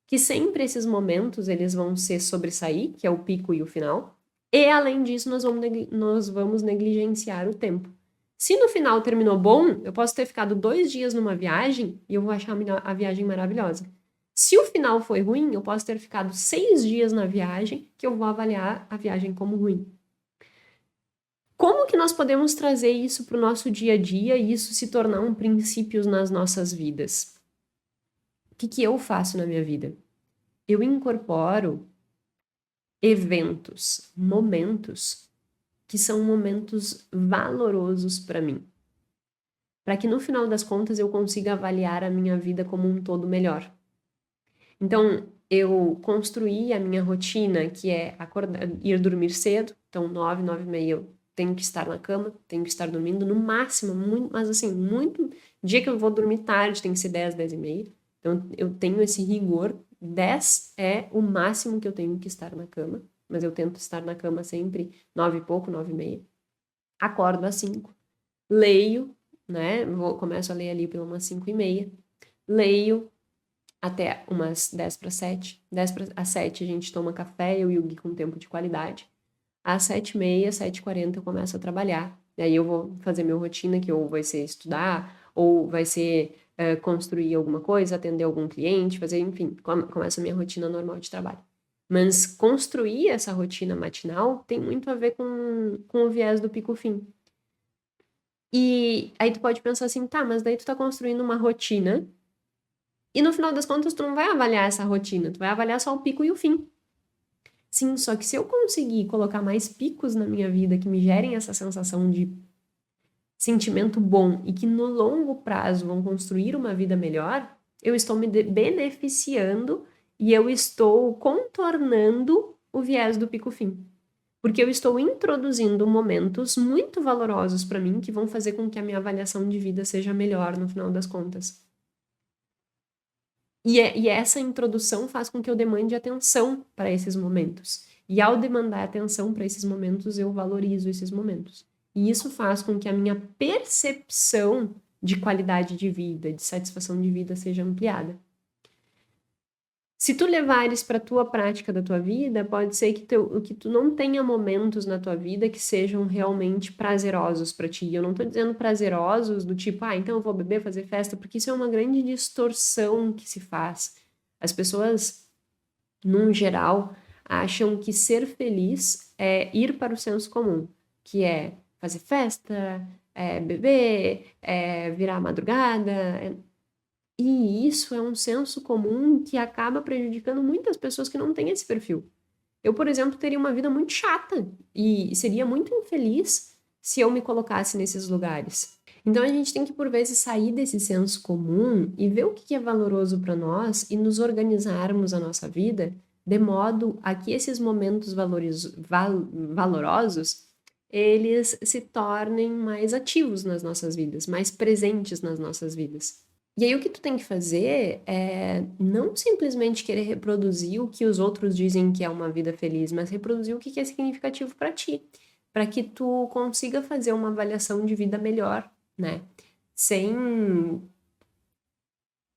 Que sempre esses momentos eles vão se sobressair, que é o pico e o final, e além disso nós vamos negligenciar o tempo. Se no final terminou bom, eu posso ter ficado 2 dias numa viagem e eu vou achar a viagem maravilhosa. Se o final foi ruim, eu posso ter ficado 6 dias na viagem, que eu vou avaliar a viagem como ruim. Como que nós podemos trazer isso para o nosso dia a dia e isso se tornar um princípio nas nossas vidas? O que eu faço na minha vida? Eu incorporo eventos, momentos, que são momentos valorosos para mim. Para que no final das contas eu consiga avaliar a minha vida como um todo melhor. Então, eu construí a minha rotina, que é ir dormir cedo. Então, 9, 9h30 eu tenho que estar na cama, tenho que estar dormindo no máximo, mas assim, muito. Dia que eu vou dormir tarde, tem que ser 10, 10h30. Então, eu tenho esse rigor. 10 é o máximo que eu tenho que estar na cama, mas eu tento estar na cama sempre 9 e pouco, 9h30. Acordo às 5. Leio, né? Começo a ler ali pela umas 5h30. Leio até umas 10 para 7. 10 para 7 a gente toma café, eu e o Gui com tempo de qualidade. Às 7h30, 7h40 eu começo a trabalhar. E aí eu vou fazer minha rotina, que ou vai ser estudar, ou vai ser construir alguma coisa, atender algum cliente, fazer, enfim, começa a minha rotina normal de trabalho. Mas construir essa rotina matinal tem muito a ver com o viés do pico-fim. E aí tu pode pensar assim, tá, mas daí tu tá construindo uma rotina e no final das contas tu não vai avaliar essa rotina, tu vai avaliar só o pico e o fim. Sim, só que se eu conseguir colocar mais picos na minha vida que me gerem essa sensação de sentimento bom e que no longo prazo vão construir uma vida melhor, eu estou me beneficiando e eu estou contornando o viés do pico-fim. Porque eu estou introduzindo momentos muito valorosos para mim que vão fazer com que a minha avaliação de vida seja melhor no final das contas. E essa introdução faz com que eu demande atenção para esses momentos. E ao demandar atenção para esses momentos, eu valorizo esses momentos. E isso faz com que a minha percepção de qualidade de vida, de satisfação de vida seja ampliada. Se tu levares para a tua prática da tua vida, pode ser que tu não tenha momentos na tua vida que sejam realmente prazerosos para ti. Eu não estou dizendo prazerosos do tipo, então eu vou beber, fazer festa, porque isso é uma grande distorção que se faz. As pessoas, num geral, acham que ser feliz é ir para o senso comum, que é fazer festa, é beber, é virar a madrugada. E isso é um senso comum que acaba prejudicando muitas pessoas que não têm esse perfil. Eu, por exemplo, teria uma vida muito chata e seria muito infeliz se eu me colocasse nesses lugares. Então a gente tem que, por vezes, sair desse senso comum e ver o que é valoroso para nós e nos organizarmos a nossa vida de modo a que esses momentos valorosos eles se tornem mais ativos nas nossas vidas, mais presentes nas nossas vidas. E aí o que tu tem que fazer é não simplesmente querer reproduzir o que os outros dizem que é uma vida feliz, mas reproduzir o que é significativo para ti, para que tu consiga fazer uma avaliação de vida melhor, né? Sem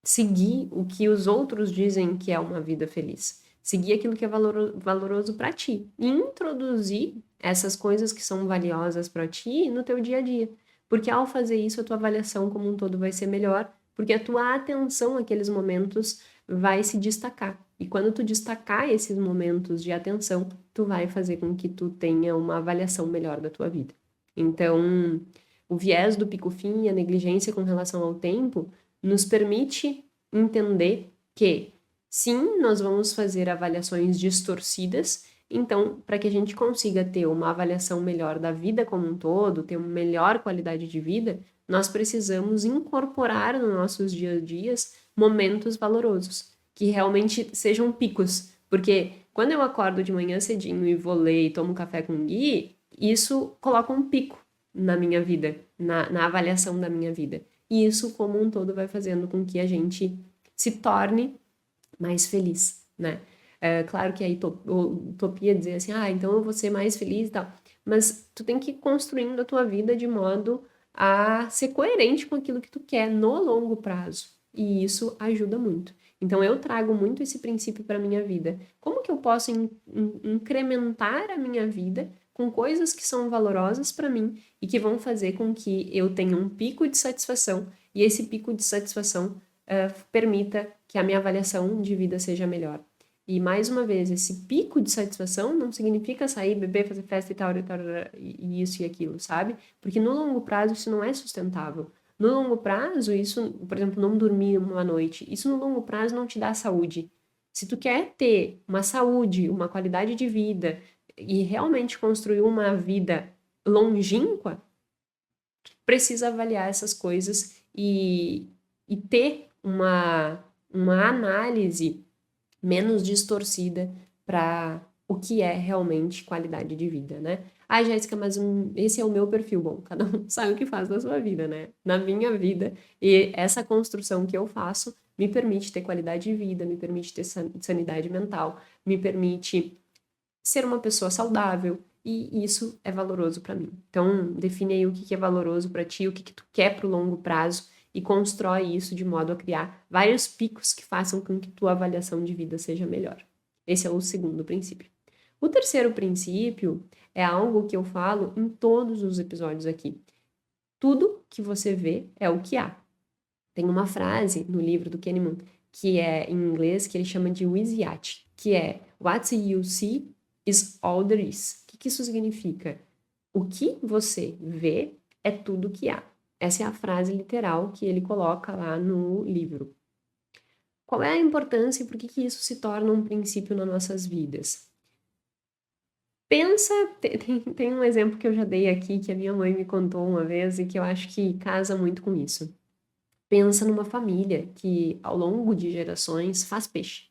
seguir o que os outros dizem que é uma vida feliz. Seguir aquilo que é valoroso para ti e introduzir essas coisas que são valiosas para ti no teu dia a dia. Porque ao fazer isso, a tua avaliação como um todo vai ser melhor, porque a tua atenção àqueles momentos vai se destacar. E quando tu destacar esses momentos de atenção, tu vai fazer com que tu tenha uma avaliação melhor da tua vida. Então, o viés do pico-fim e a negligência com relação ao tempo nos permite entender que, sim, nós vamos fazer avaliações distorcidas. Então, para que a gente consiga ter uma avaliação melhor da vida como um todo, ter uma melhor qualidade de vida, nós precisamos incorporar nos nossos dia a dias momentos valorosos, que realmente sejam picos. Porque quando eu acordo de manhã cedinho e vou ler e tomo café com o Gui, isso coloca um pico na minha vida, na avaliação da minha vida. E isso, como um todo, vai fazendo com que a gente se torne mais feliz, né? Claro que a utopia é dizer assim, então eu vou ser mais feliz e tal. Mas tu tem que ir construindo a tua vida de modo a ser coerente com aquilo que tu quer no longo prazo. E isso ajuda muito. Então eu trago muito esse princípio para minha vida. Como que eu posso incrementar a minha vida com coisas que são valorosas para mim e que vão fazer com que eu tenha um pico de satisfação e esse pico de satisfação permita que a minha avaliação de vida seja melhor. E, mais uma vez, esse pico de satisfação não significa sair, beber, fazer festa e tal, e isso e aquilo, sabe? Porque no longo prazo isso não é sustentável. No longo prazo, isso, por exemplo, não dormir uma noite, isso no longo prazo não te dá saúde. Se tu quer ter uma saúde, uma qualidade de vida e realmente construir uma vida longínqua, precisa avaliar essas coisas e ter uma análise menos distorcida para o que é realmente qualidade de vida, né? Jéssica, mas esse é o meu perfil. Bom, cada um sabe o que faz na sua vida, né? Na minha vida, e essa construção que eu faço me permite ter qualidade de vida, me permite ter sanidade mental, me permite ser uma pessoa saudável, e isso é valoroso para mim. Então, define aí o que é valoroso para ti, o que tu quer para o longo prazo e constrói isso de modo a criar vários picos que façam com que tua avaliação de vida seja melhor. Esse é o segundo princípio. O terceiro princípio é algo que eu falo em todos os episódios aqui. Tudo que você vê é o que há. Tem uma frase no livro do Kahneman que é em inglês que ele chama de WYSIWYG, que é What you see is all there is. O que isso significa? O que você vê é tudo que há. Essa é a frase literal que ele coloca lá no livro. Qual é a importância e por que isso se torna um princípio nas nossas vidas? Pensa, tem um exemplo que eu já dei aqui, que a minha mãe me contou uma vez e que eu acho que casa muito com isso. Pensa numa família que, ao longo de gerações, faz peixe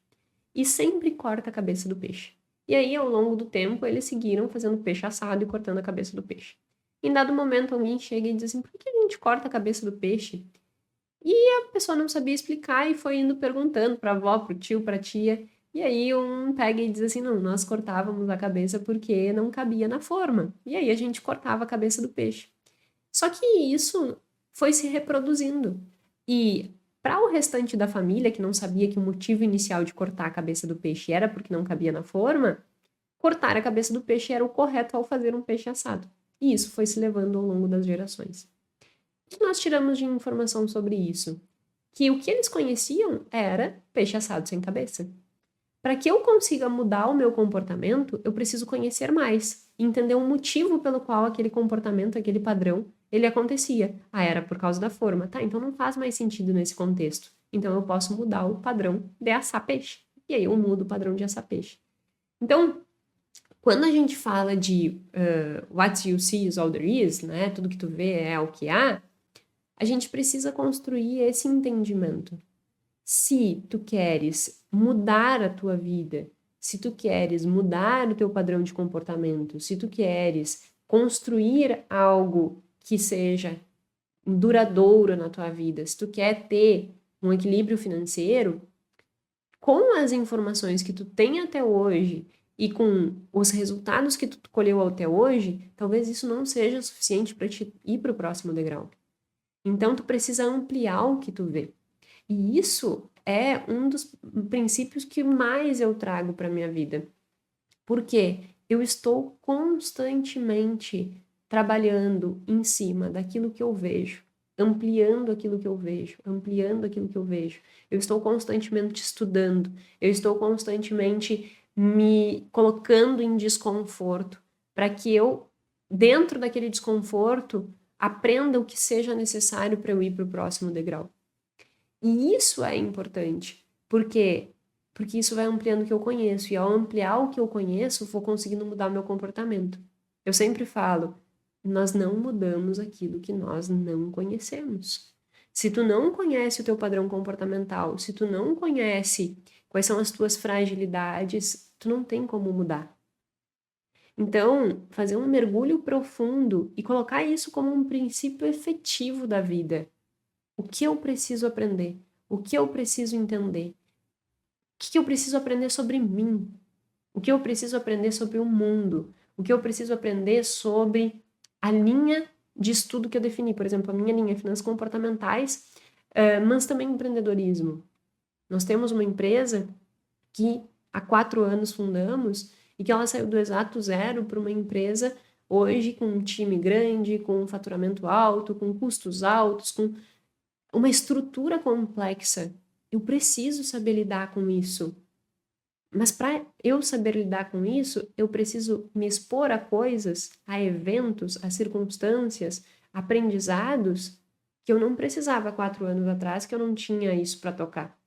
e sempre corta a cabeça do peixe. E aí, ao longo do tempo, eles seguiram fazendo peixe assado e cortando a cabeça do peixe. Em dado momento, alguém chega e diz assim, por que a gente corta a cabeça do peixe? E a pessoa não sabia explicar e foi indo perguntando para a avó, para o tio, para a tia. E aí um pega e diz assim, não, nós cortávamos a cabeça porque não cabia na forma. E aí a gente cortava a cabeça do peixe. Só que isso foi se reproduzindo. E para o restante da família, que não sabia que o motivo inicial de cortar a cabeça do peixe era porque não cabia na forma, cortar a cabeça do peixe era o correto ao fazer um peixe assado. E isso foi se levando ao longo das gerações. O que nós tiramos de informação sobre isso? Que o que eles conheciam era peixe assado sem cabeça. Para que eu consiga mudar o meu comportamento, eu preciso conhecer mais, entender o motivo pelo qual aquele comportamento, aquele padrão, ele acontecia. Era por causa da forma. Tá, então não faz mais sentido nesse contexto. Então eu posso mudar o padrão de assar peixe. E aí eu mudo o padrão de assar peixe. Então, quando a gente fala de what you see is all there is, né? Tudo que tu vê é o que há, a gente precisa construir esse entendimento. Se tu queres mudar a tua vida, se tu queres mudar o teu padrão de comportamento, se tu queres construir algo que seja duradouro na tua vida, se tu quer ter um equilíbrio financeiro, com as informações que tu tem até hoje e com os resultados que tu colheu até hoje, talvez isso não seja suficiente para te ir para o próximo degrau. Então, tu precisa ampliar o que tu vê. E isso é um dos princípios que mais eu trago para minha vida. Porque eu estou constantemente trabalhando em cima daquilo que eu vejo, ampliando aquilo que eu vejo, ampliando aquilo que eu vejo. Eu estou constantemente estudando, eu estou constantemente me colocando em desconforto para que eu, dentro daquele desconforto, aprenda o que seja necessário para eu ir para o próximo degrau. E isso é importante, porque isso vai ampliando o que eu conheço, e ao ampliar o que eu conheço, vou conseguindo mudar o meu comportamento. Eu sempre falo, nós não mudamos aquilo que nós não conhecemos. Se tu não conhece o teu padrão comportamental, se tu não conhece quais são as tuas fragilidades, tu não tem como mudar. Então, fazer um mergulho profundo e colocar isso como um princípio efetivo da vida. O que eu preciso aprender? O que eu preciso entender? O que eu preciso aprender sobre mim? O que eu preciso aprender sobre o mundo? O que eu preciso aprender sobre a linha de estudo que eu defini? Por exemplo, a minha linha é finanças comportamentais, mas também empreendedorismo. Nós temos uma empresa que há 4 anos fundamos e que ela saiu do exato zero para uma empresa hoje com um time grande, com um faturamento alto, com custos altos, com uma estrutura complexa. Eu preciso saber lidar com isso. Mas para eu saber lidar com isso, eu preciso me expor a coisas, a eventos, a circunstâncias, aprendizados que eu não precisava 4 anos atrás, que eu não tinha isso para tocar.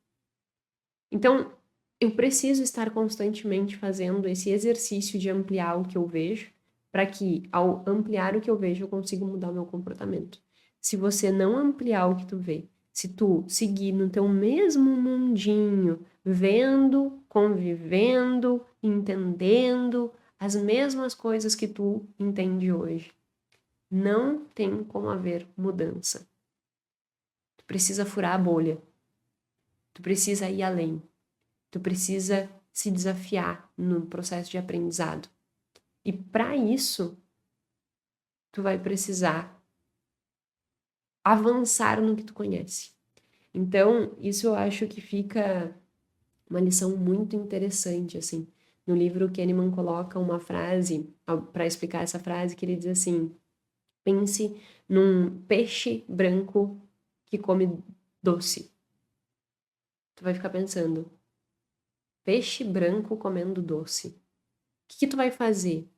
Então, eu preciso estar constantemente fazendo esse exercício de ampliar o que eu vejo, para que, ao ampliar o que eu vejo, eu consiga mudar o meu comportamento. Se você não ampliar o que tu vê, se tu seguir no teu mesmo mundinho, vendo, convivendo, entendendo as mesmas coisas que tu entende hoje, não tem como haver mudança. Tu precisa furar a bolha. Tu precisa ir além. Tu precisa se desafiar no processo de aprendizado. E para isso, tu vai precisar avançar no que tu conhece. Então, isso eu acho que fica uma lição muito interessante, assim. No livro, o Kahneman coloca uma frase, para explicar essa frase, que ele diz assim: pense num peixe branco que come doce. Tu vai ficar pensando, peixe branco comendo doce. O que tu vai fazer?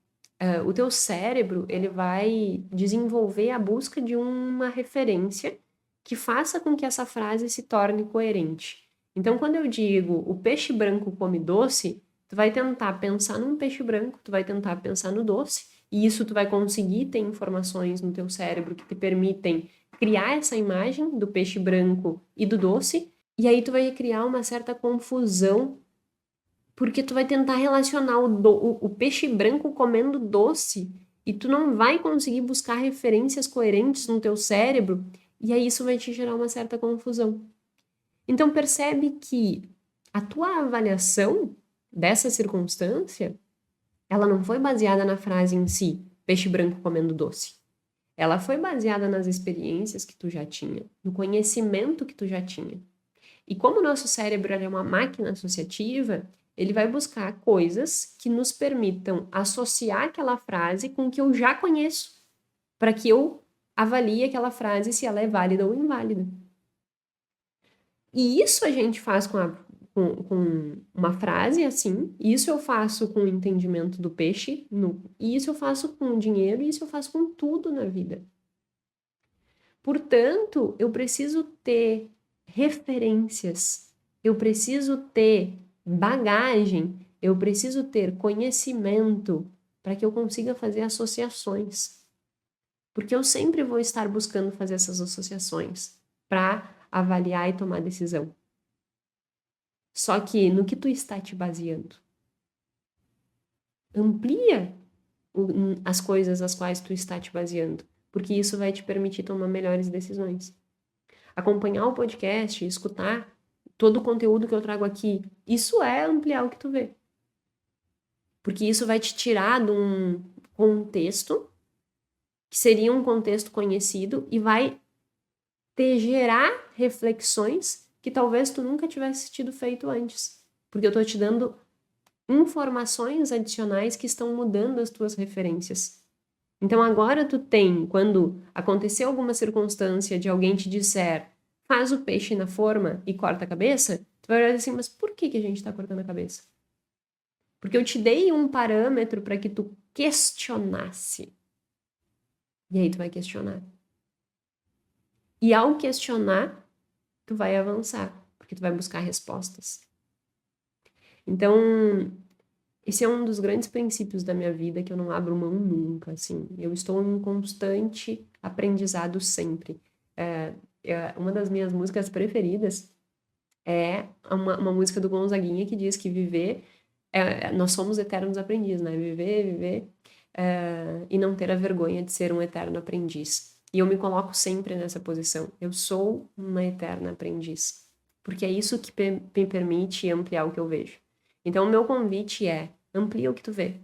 O teu cérebro, ele vai desenvolver a busca de uma referência que faça com que essa frase se torne coerente. Então, quando eu digo o peixe branco come doce, tu vai tentar pensar num peixe branco, tu vai tentar pensar no doce, e isso tu vai conseguir ter informações no teu cérebro que te permitem criar essa imagem do peixe branco e do doce, e aí tu vai criar uma certa confusão porque tu vai tentar relacionar o peixe branco comendo doce e tu não vai conseguir buscar referências coerentes no teu cérebro e aí isso vai te gerar uma certa confusão. Então percebe que a tua avaliação dessa circunstância, ela não foi baseada na frase em si, peixe branco comendo doce. Ela foi baseada nas experiências que tu já tinha, no conhecimento que tu já tinha. E como o nosso cérebro é uma máquina associativa, ele vai buscar coisas que nos permitam associar aquela frase com o que eu já conheço, para que eu avalie aquela frase se ela é válida ou inválida. E isso a gente faz com uma frase assim, isso eu faço com o entendimento do peixe, e isso eu faço com o dinheiro, e isso eu faço com tudo na vida. Portanto, eu preciso ter referências, eu preciso ter bagagem, eu preciso ter conhecimento para que eu consiga fazer associações. Porque eu sempre vou estar buscando fazer essas associações para avaliar e tomar decisão. Só que no que tu está te baseando? Amplia as coisas às quais tu está te baseando, porque isso vai te permitir tomar melhores decisões. Acompanhar o podcast, escutar todo o conteúdo que eu trago aqui, isso é ampliar o que tu vê. Porque isso vai te tirar de um contexto, que seria um contexto conhecido, e vai te gerar reflexões que talvez tu nunca tivesse tido feito antes. Porque eu tô te dando informações adicionais que estão mudando as tuas referências. Então agora tu tem, quando acontecer alguma circunstância de alguém te disser faz o peixe na forma e corta a cabeça, tu vai olhar assim, mas por que a gente tá cortando a cabeça? Porque eu te dei um parâmetro para que tu questionasse. E aí tu vai questionar. E ao questionar, tu vai avançar, porque tu vai buscar respostas. Então, esse é um dos grandes princípios da minha vida que eu não abro mão nunca, assim. Eu estou em constante aprendizado sempre. Uma das minhas músicas preferidas é uma música do Gonzaguinha que diz que viver, nós somos eternos aprendizes, né? Viver, viver. e não ter a vergonha de ser um eterno aprendiz. E eu me coloco sempre nessa posição. Eu sou uma eterna aprendiz. Porque é isso que me permite ampliar o que eu vejo. Então, o meu convite é: amplia o que tu vê.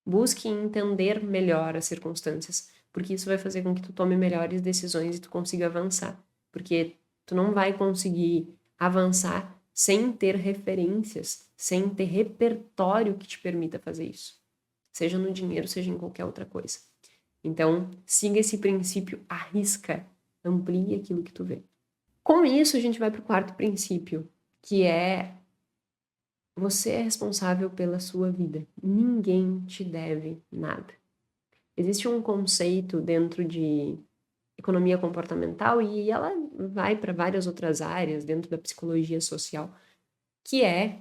Busque entender melhor as circunstâncias, porque isso vai fazer com que tu tome melhores decisões e tu consiga avançar. Porque tu não vai conseguir avançar sem ter referências, sem ter repertório que te permita fazer isso. Seja no dinheiro, seja em qualquer outra coisa. Então, siga esse princípio, arrisca, amplie aquilo que tu vê. Com isso, a gente vai para o quarto princípio, que é: você é responsável pela sua vida. Ninguém te deve nada. Existe um conceito dentro de economia comportamental e ela vai para várias outras áreas dentro da psicologia social, que é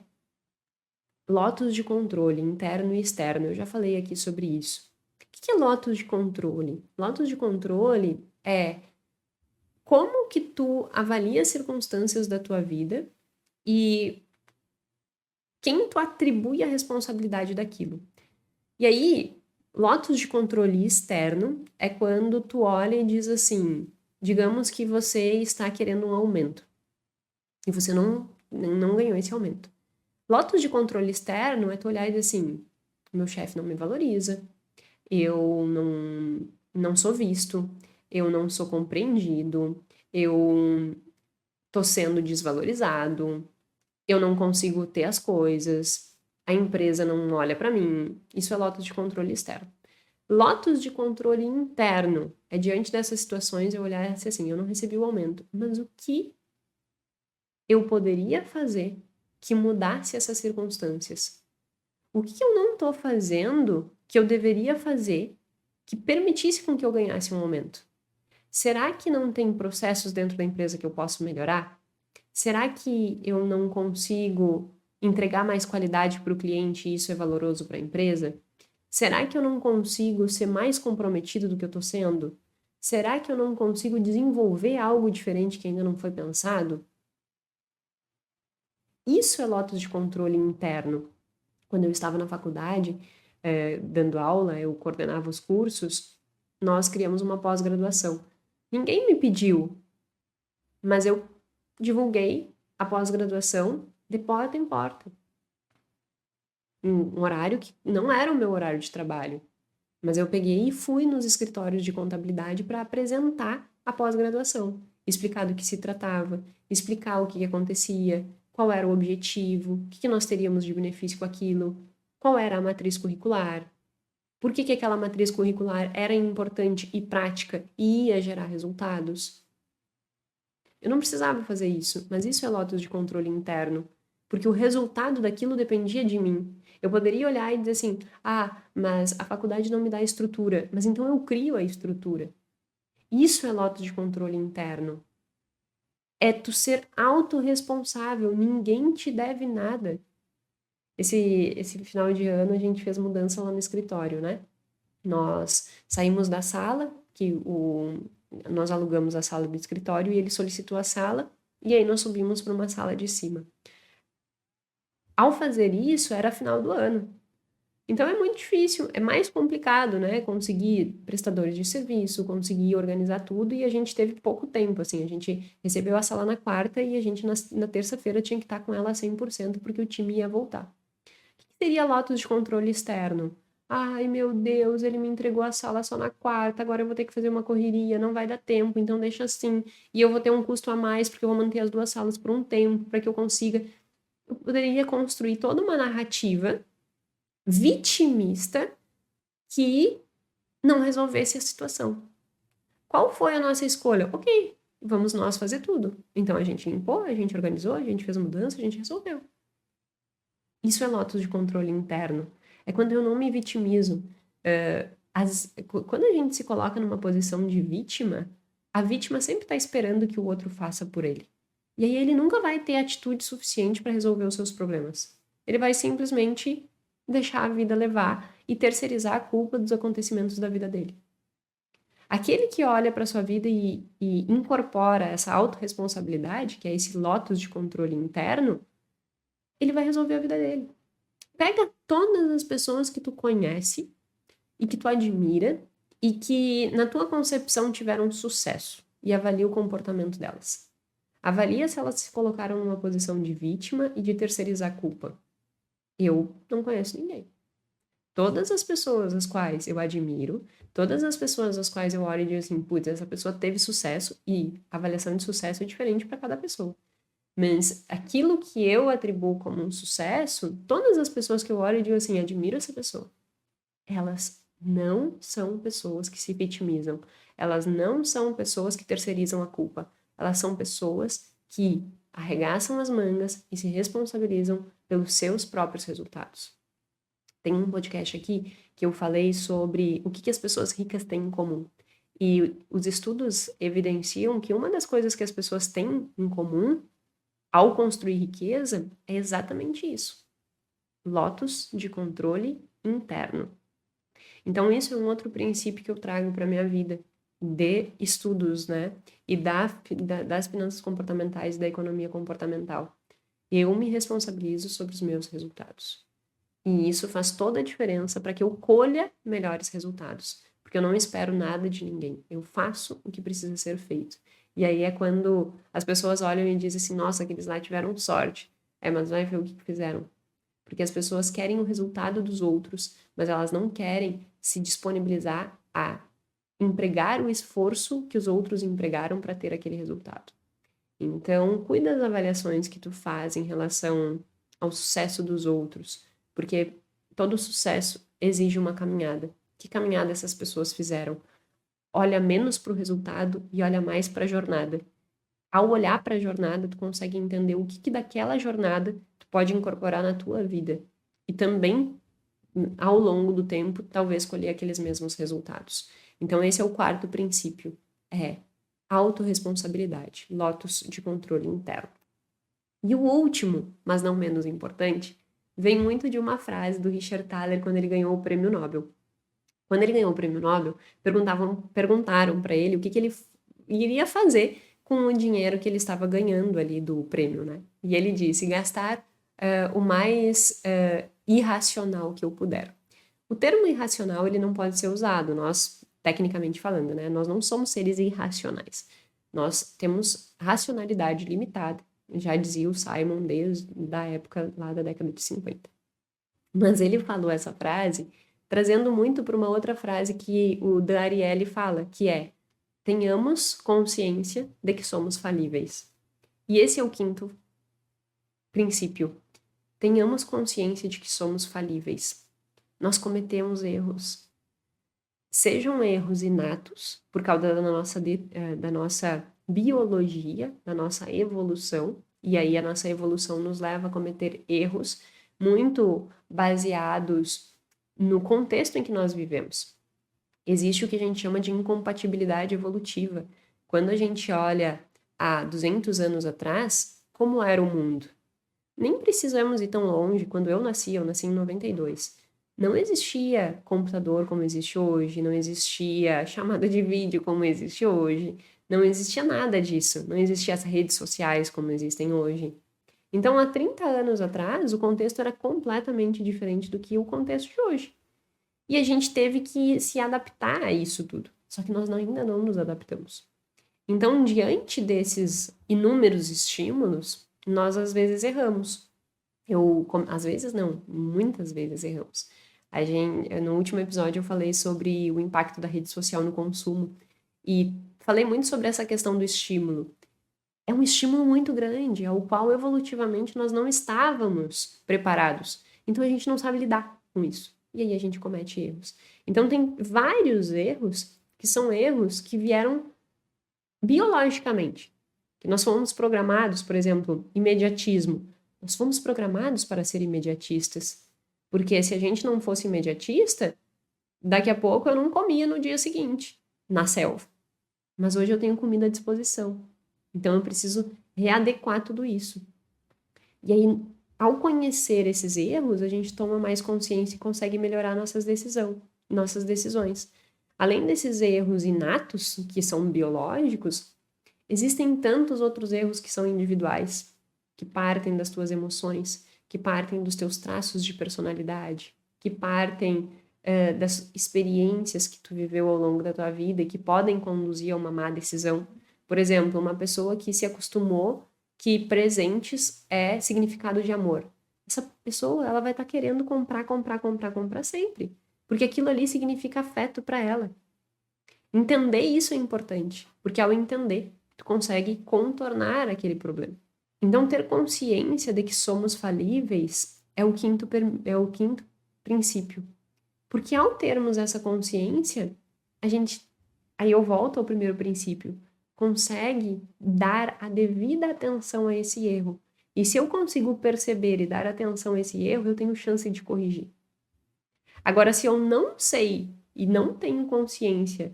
lotos de controle interno e externo. Eu já falei aqui sobre isso. O que é lotos de controle? Lotos de controle é como que tu avalia as circunstâncias da tua vida e quem tu atribui a responsabilidade daquilo. E aí, lotos de controle externo é quando tu olha e diz assim, digamos que você está querendo um aumento e você não ganhou esse aumento. Lotos de controle externo é tu olhar e dizer assim, meu chefe não me valoriza, eu não sou visto, eu não sou compreendido, eu tô sendo desvalorizado, eu não consigo ter as coisas, a empresa não olha para mim. Isso é lotos de controle externo. Lotos de controle interno é diante dessas situações eu olhar e dizer assim, eu não recebi o aumento, mas o que eu poderia fazer que mudasse essas circunstâncias? O que eu não estou fazendo que eu deveria fazer que permitisse com que eu ganhasse um aumento? Será que não tem processos dentro da empresa que eu posso melhorar? Será que eu não consigo entregar mais qualidade para o cliente e isso é valoroso para a empresa? Será que eu não consigo ser mais comprometido do que eu estou sendo? Será que eu não consigo desenvolver algo diferente que ainda não foi pensado? Isso é lotos de controle interno. Quando eu estava na faculdade, dando aula, eu coordenava os cursos, nós criamos uma pós-graduação. Ninguém me pediu, mas eu divulguei a pós-graduação de porta em porta. Um horário que não era o meu horário de trabalho. Mas eu peguei e fui nos escritórios de contabilidade para apresentar a pós-graduação, explicar do que se tratava, explicar o que acontecia, qual era o objetivo, o que nós teríamos de benefício com aquilo, qual era a matriz curricular, por que aquela matriz curricular era importante e prática e ia gerar resultados. Eu não precisava fazer isso, mas isso é lotos de controle interno, porque o resultado daquilo dependia de mim. Eu poderia olhar e dizer assim, mas a faculdade não me dá estrutura, mas então eu crio a estrutura. Isso é lotos de controle interno. É tu ser autorresponsável, ninguém te deve nada. Esse final de ano a gente fez mudança lá no escritório, né? Nós saímos da sala, nós alugamos a sala do escritório e ele solicitou a sala, e aí nós subimos para uma sala de cima. Ao fazer isso, era final do ano. Então é muito difícil, é mais complicado, né? Conseguir prestadores de serviço, conseguir organizar tudo, e a gente teve pouco tempo, assim. A gente recebeu a sala na quarta e a gente na terça-feira tinha que estar com ela 100% porque o time ia voltar. O que seria lotos de controle externo? Ai, meu Deus, ele me entregou a sala só na quarta, agora eu vou ter que fazer uma correria, não vai dar tempo, então deixa assim. E eu vou ter um custo a mais porque eu vou manter as duas salas por um tempo para que eu consiga. Eu poderia construir toda uma narrativa vitimista que não resolvesse a situação. Qual foi a nossa escolha? Ok, vamos nós fazer tudo. Então a gente limpou, a gente organizou, a gente fez mudança, a gente resolveu. Isso é lotos de controle interno. É quando eu não me vitimizo. Quando a gente se coloca numa posição de vítima, a vítima sempre está esperando que o outro faça por ele. E aí ele nunca vai ter atitude suficiente para resolver os seus problemas. Ele vai simplesmente deixar a vida levar e terceirizar a culpa dos acontecimentos da vida dele. Aquele que olha para sua vida e incorpora essa autorresponsabilidade, que é esse lotus de controle interno, ele vai resolver a vida dele. Pega todas as pessoas que tu conhece e que tu admira e que, na tua concepção, tiveram sucesso e avalia o comportamento delas. Avalia se elas se colocaram numa posição de vítima e de terceirizar a culpa. Eu não conheço ninguém. Todas as pessoas as quais eu admiro, todas as pessoas as quais eu olho e digo assim, putz, essa pessoa teve sucesso, e a avaliação de sucesso é diferente para cada pessoa. Mas aquilo que eu atribuo como um sucesso, todas as pessoas que eu olho e digo assim, admiro essa pessoa, elas não são pessoas que se vitimizam. Elas não são pessoas que terceirizam a culpa. Elas são pessoas que arregaçam as mangas e se responsabilizam pelos seus próprios resultados. Tem um podcast aqui que eu falei sobre o que as pessoas ricas têm em comum. E os estudos evidenciam que uma das coisas que as pessoas têm em comum ao construir riqueza é exatamente isso: lotos de controle interno. Então, isso é um outro princípio que eu trago para a minha vida, de estudos, né? E das finanças comportamentais e da economia comportamental. Eu me responsabilizo sobre os meus resultados. E isso faz toda a diferença para que eu colha melhores resultados. Porque eu não espero nada de ninguém. Eu faço o que precisa ser feito. E aí é quando as pessoas olham e dizem assim, nossa, aqueles lá tiveram sorte. Mas vai ver o que fizeram. Porque as pessoas querem o resultado dos outros, mas elas não querem se disponibilizar a empregar o esforço que os outros empregaram para ter aquele resultado. Então, cuida das avaliações que tu faz em relação ao sucesso dos outros, porque todo sucesso exige uma caminhada. Que caminhada essas pessoas fizeram? Olha menos para o resultado e olha mais para a jornada. Ao olhar para a jornada, tu consegue entender o que daquela jornada tu pode incorporar na tua vida. E também, ao longo do tempo, talvez colher aqueles mesmos resultados. Então, esse é o quarto princípio. É autorresponsabilidade, lotos de controle interno. E o último, mas não menos importante, vem muito de uma frase do Richard Thaler quando ele ganhou o Prêmio Nobel. Quando ele ganhou o Prêmio Nobel, perguntaram para ele o que ele iria fazer com o dinheiro que ele estava ganhando ali do prêmio, né? E ele disse, gastar o mais irracional que eu puder. O termo irracional, ele não pode ser usado, nós, tecnicamente falando, né? Nós não somos seres irracionais. Nós temos racionalidade limitada, já dizia o Simon desde a época lá da década de 50. Mas ele falou essa frase trazendo muito para uma outra frase que o Dan Ariely fala, que é: tenhamos consciência de que somos falíveis. E esse é o quinto princípio. Tenhamos consciência de que somos falíveis. Nós cometemos erros. Sejam erros inatos, por causa da nossa biologia, da nossa evolução, e aí a nossa evolução nos leva a cometer erros muito baseados no contexto em que nós vivemos. Existe o que a gente chama de incompatibilidade evolutiva. Quando a gente olha há 200 anos atrás, como era o mundo? Nem precisamos ir tão longe. Quando eu nasci em 92. Não existia computador como existe hoje, não existia chamada de vídeo como existe hoje, não existia nada disso, não existia as redes sociais como existem hoje. Então, há 30 anos atrás, o contexto era completamente diferente do que o contexto de hoje. E a gente teve que se adaptar a isso tudo. Só que nós ainda não nos adaptamos. Então, diante desses inúmeros estímulos, nós às vezes erramos. Às vezes não, muitas vezes erramos. No último episódio eu falei sobre o impacto da rede social no consumo e falei muito sobre essa questão do estímulo. É um estímulo muito grande, ao qual evolutivamente nós não estávamos preparados. Então a gente não sabe lidar com isso. E aí a gente comete erros. Então tem vários erros que são erros que vieram biologicamente. Que nós fomos programados, por exemplo, imediatismo. Nós fomos programados para ser imediatistas. Porque se a gente não fosse imediatista, daqui a pouco eu não comia no dia seguinte, na selva. Mas hoje eu tenho comida à disposição. Então eu preciso readequar tudo isso. E aí, ao conhecer esses erros, a gente toma mais consciência e consegue melhorar nossas decisões. Além desses erros inatos, que são biológicos, existem tantos outros erros que são individuais, que partem das tuas emoções, que partem dos teus traços de personalidade, que partem das experiências que tu viveu ao longo da tua vida e que podem conduzir a uma má decisão. Por exemplo, uma pessoa que se acostumou que presentes é significado de amor. Essa pessoa, ela vai estar querendo comprar sempre, porque aquilo ali significa afeto para ela. Entender isso é importante, porque ao entender, tu consegue contornar aquele problema. Então, ter consciência de que somos falíveis é o quinto princípio. Porque ao termos essa consciência, aí eu volto ao primeiro princípio, consegue dar a devida atenção a esse erro. E se eu consigo perceber e dar atenção a esse erro, eu tenho chance de corrigir. Agora, se eu não sei e não tenho consciência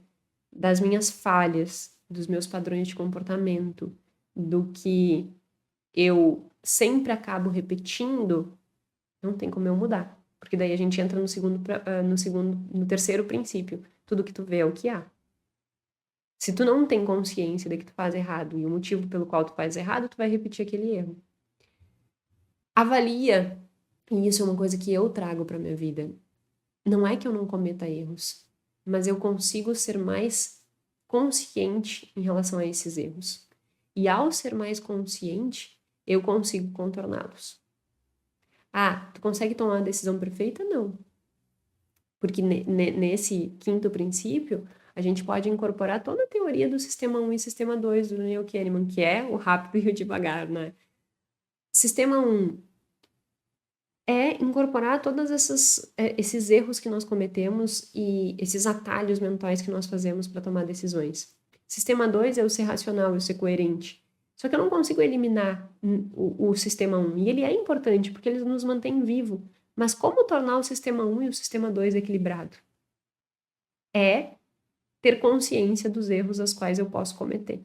das minhas falhas, dos meus padrões de comportamento, do que eu sempre acabo repetindo, não tem como eu mudar. Porque daí a gente entra no terceiro princípio. Tudo que tu vê é o que há. Se tu não tem consciência de que tu faz errado e o motivo pelo qual tu faz errado, tu vai repetir aquele erro. Avalia, e isso é uma coisa que eu trago para minha vida. Não é que eu não cometa erros, mas eu consigo ser mais consciente em relação a esses erros. E ao ser mais consciente, eu consigo contorná-los. Ah, tu consegue tomar uma decisão perfeita? Não. Porque nesse quinto princípio, a gente pode incorporar toda a teoria do sistema 1 e sistema 2 do Neil Kahneman, que é o rápido e o devagar, né? Sistema 1 é incorporar todos esses erros que nós cometemos e esses atalhos mentais que nós fazemos para tomar decisões. Sistema 2 é o ser racional, o ser coerente. Só que eu não consigo eliminar o sistema 1. E ele é importante porque ele nos mantém vivo. Mas como tornar o sistema 1 e o sistema 2 equilibrado? É ter consciência dos erros aos quais eu posso cometer.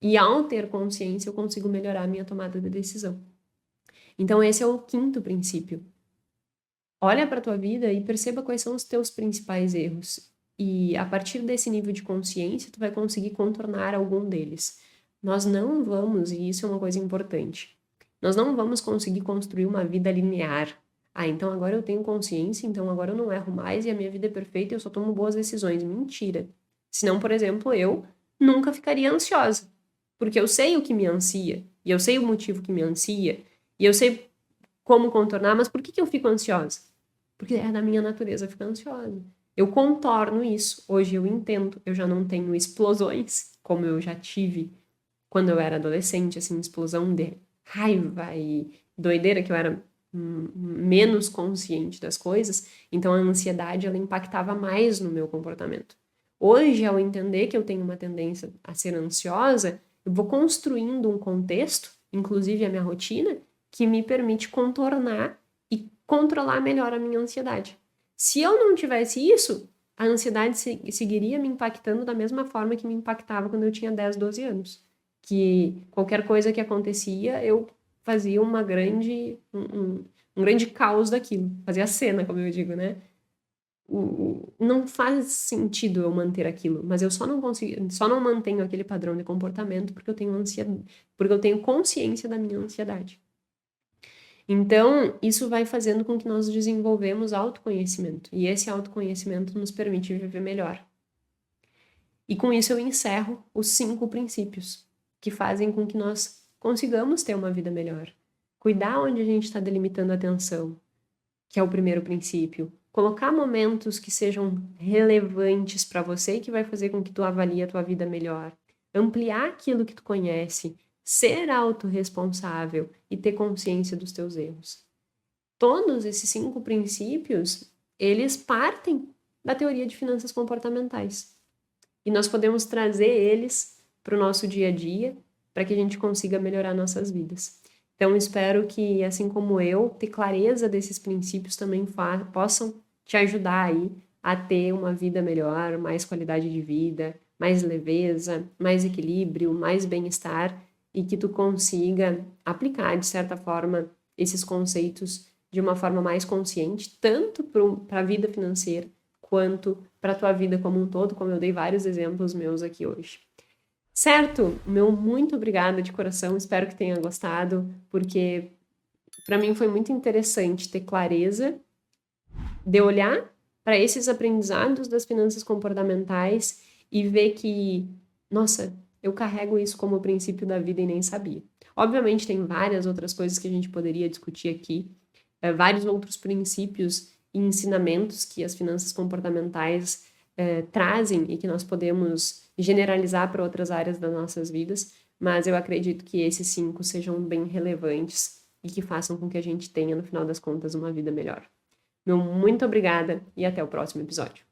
E ao ter consciência, eu consigo melhorar a minha tomada de decisão. Então, esse é o quinto princípio. Olha para a tua vida e perceba quais são os teus principais erros. E a partir desse nível de consciência, tu vai conseguir contornar algum deles. Nós não vamos, e isso é uma coisa importante, nós não vamos conseguir construir uma vida linear. Ah, então agora eu tenho consciência, então agora eu não erro mais e a minha vida é perfeita e eu só tomo boas decisões. Mentira. Senão, por exemplo, eu nunca ficaria ansiosa. Porque eu sei o que me ansia, e eu sei o motivo que me ansia, e eu sei como contornar, mas por que eu fico ansiosa? Porque é da minha natureza ficar ansiosa. Eu contorno isso. Hoje eu entendo, eu já não tenho explosões, como eu já tive quando eu era adolescente, assim, explosão de raiva e doideira, que eu era menos consciente das coisas, então a ansiedade, ela impactava mais no meu comportamento. Hoje, ao entender que eu tenho uma tendência a ser ansiosa, eu vou construindo um contexto, inclusive a minha rotina, que me permite contornar e controlar melhor a minha ansiedade. Se eu não tivesse isso, a ansiedade seguiria me impactando da mesma forma que me impactava quando eu tinha 10, 12 anos. Que qualquer coisa que acontecia, eu fazia um grande caos daquilo. Fazia cena, como eu digo, né? Não faz sentido eu manter aquilo, mas eu só não mantenho aquele padrão de comportamento porque eu tenho ansiedade, porque eu tenho consciência da minha ansiedade. Então, isso vai fazendo com que nós desenvolvemos autoconhecimento, e esse autoconhecimento nos permite viver melhor. E com isso eu encerro os 5 princípios que fazem com que nós consigamos ter uma vida melhor. Cuidar onde a gente está delimitando a atenção, que é o primeiro princípio. Colocar momentos que sejam relevantes para você e que vai fazer com que tu avalie a tua vida melhor. Ampliar aquilo que tu conhece, ser autorresponsável e ter consciência dos teus erros. Todos esses 5 princípios, eles partem da teoria de finanças comportamentais. E nós podemos trazer eles para o nosso dia a dia, para que a gente consiga melhorar nossas vidas. Então, espero que, assim como eu, ter clareza desses princípios também possam te ajudar aí a ter uma vida melhor, mais qualidade de vida, mais leveza, mais equilíbrio, mais bem-estar e que tu consiga aplicar, de certa forma, esses conceitos de uma forma mais consciente, tanto para a vida financeira, quanto para a tua vida como um todo, como eu dei vários exemplos meus aqui hoje. Certo? Meu muito obrigada de coração, espero que tenha gostado, porque para mim foi muito interessante ter clareza de olhar para esses aprendizados das finanças comportamentais e ver que, nossa, eu carrego isso como princípio da vida e nem sabia. Obviamente, tem várias outras coisas que a gente poderia discutir aqui, vários outros princípios e ensinamentos que as finanças comportamentais trazem e que nós podemos generalizar para outras áreas das nossas vidas, mas eu acredito que esses 5 sejam bem relevantes e que façam com que a gente tenha, no final das contas, uma vida melhor. Meu muito obrigada e até o próximo episódio.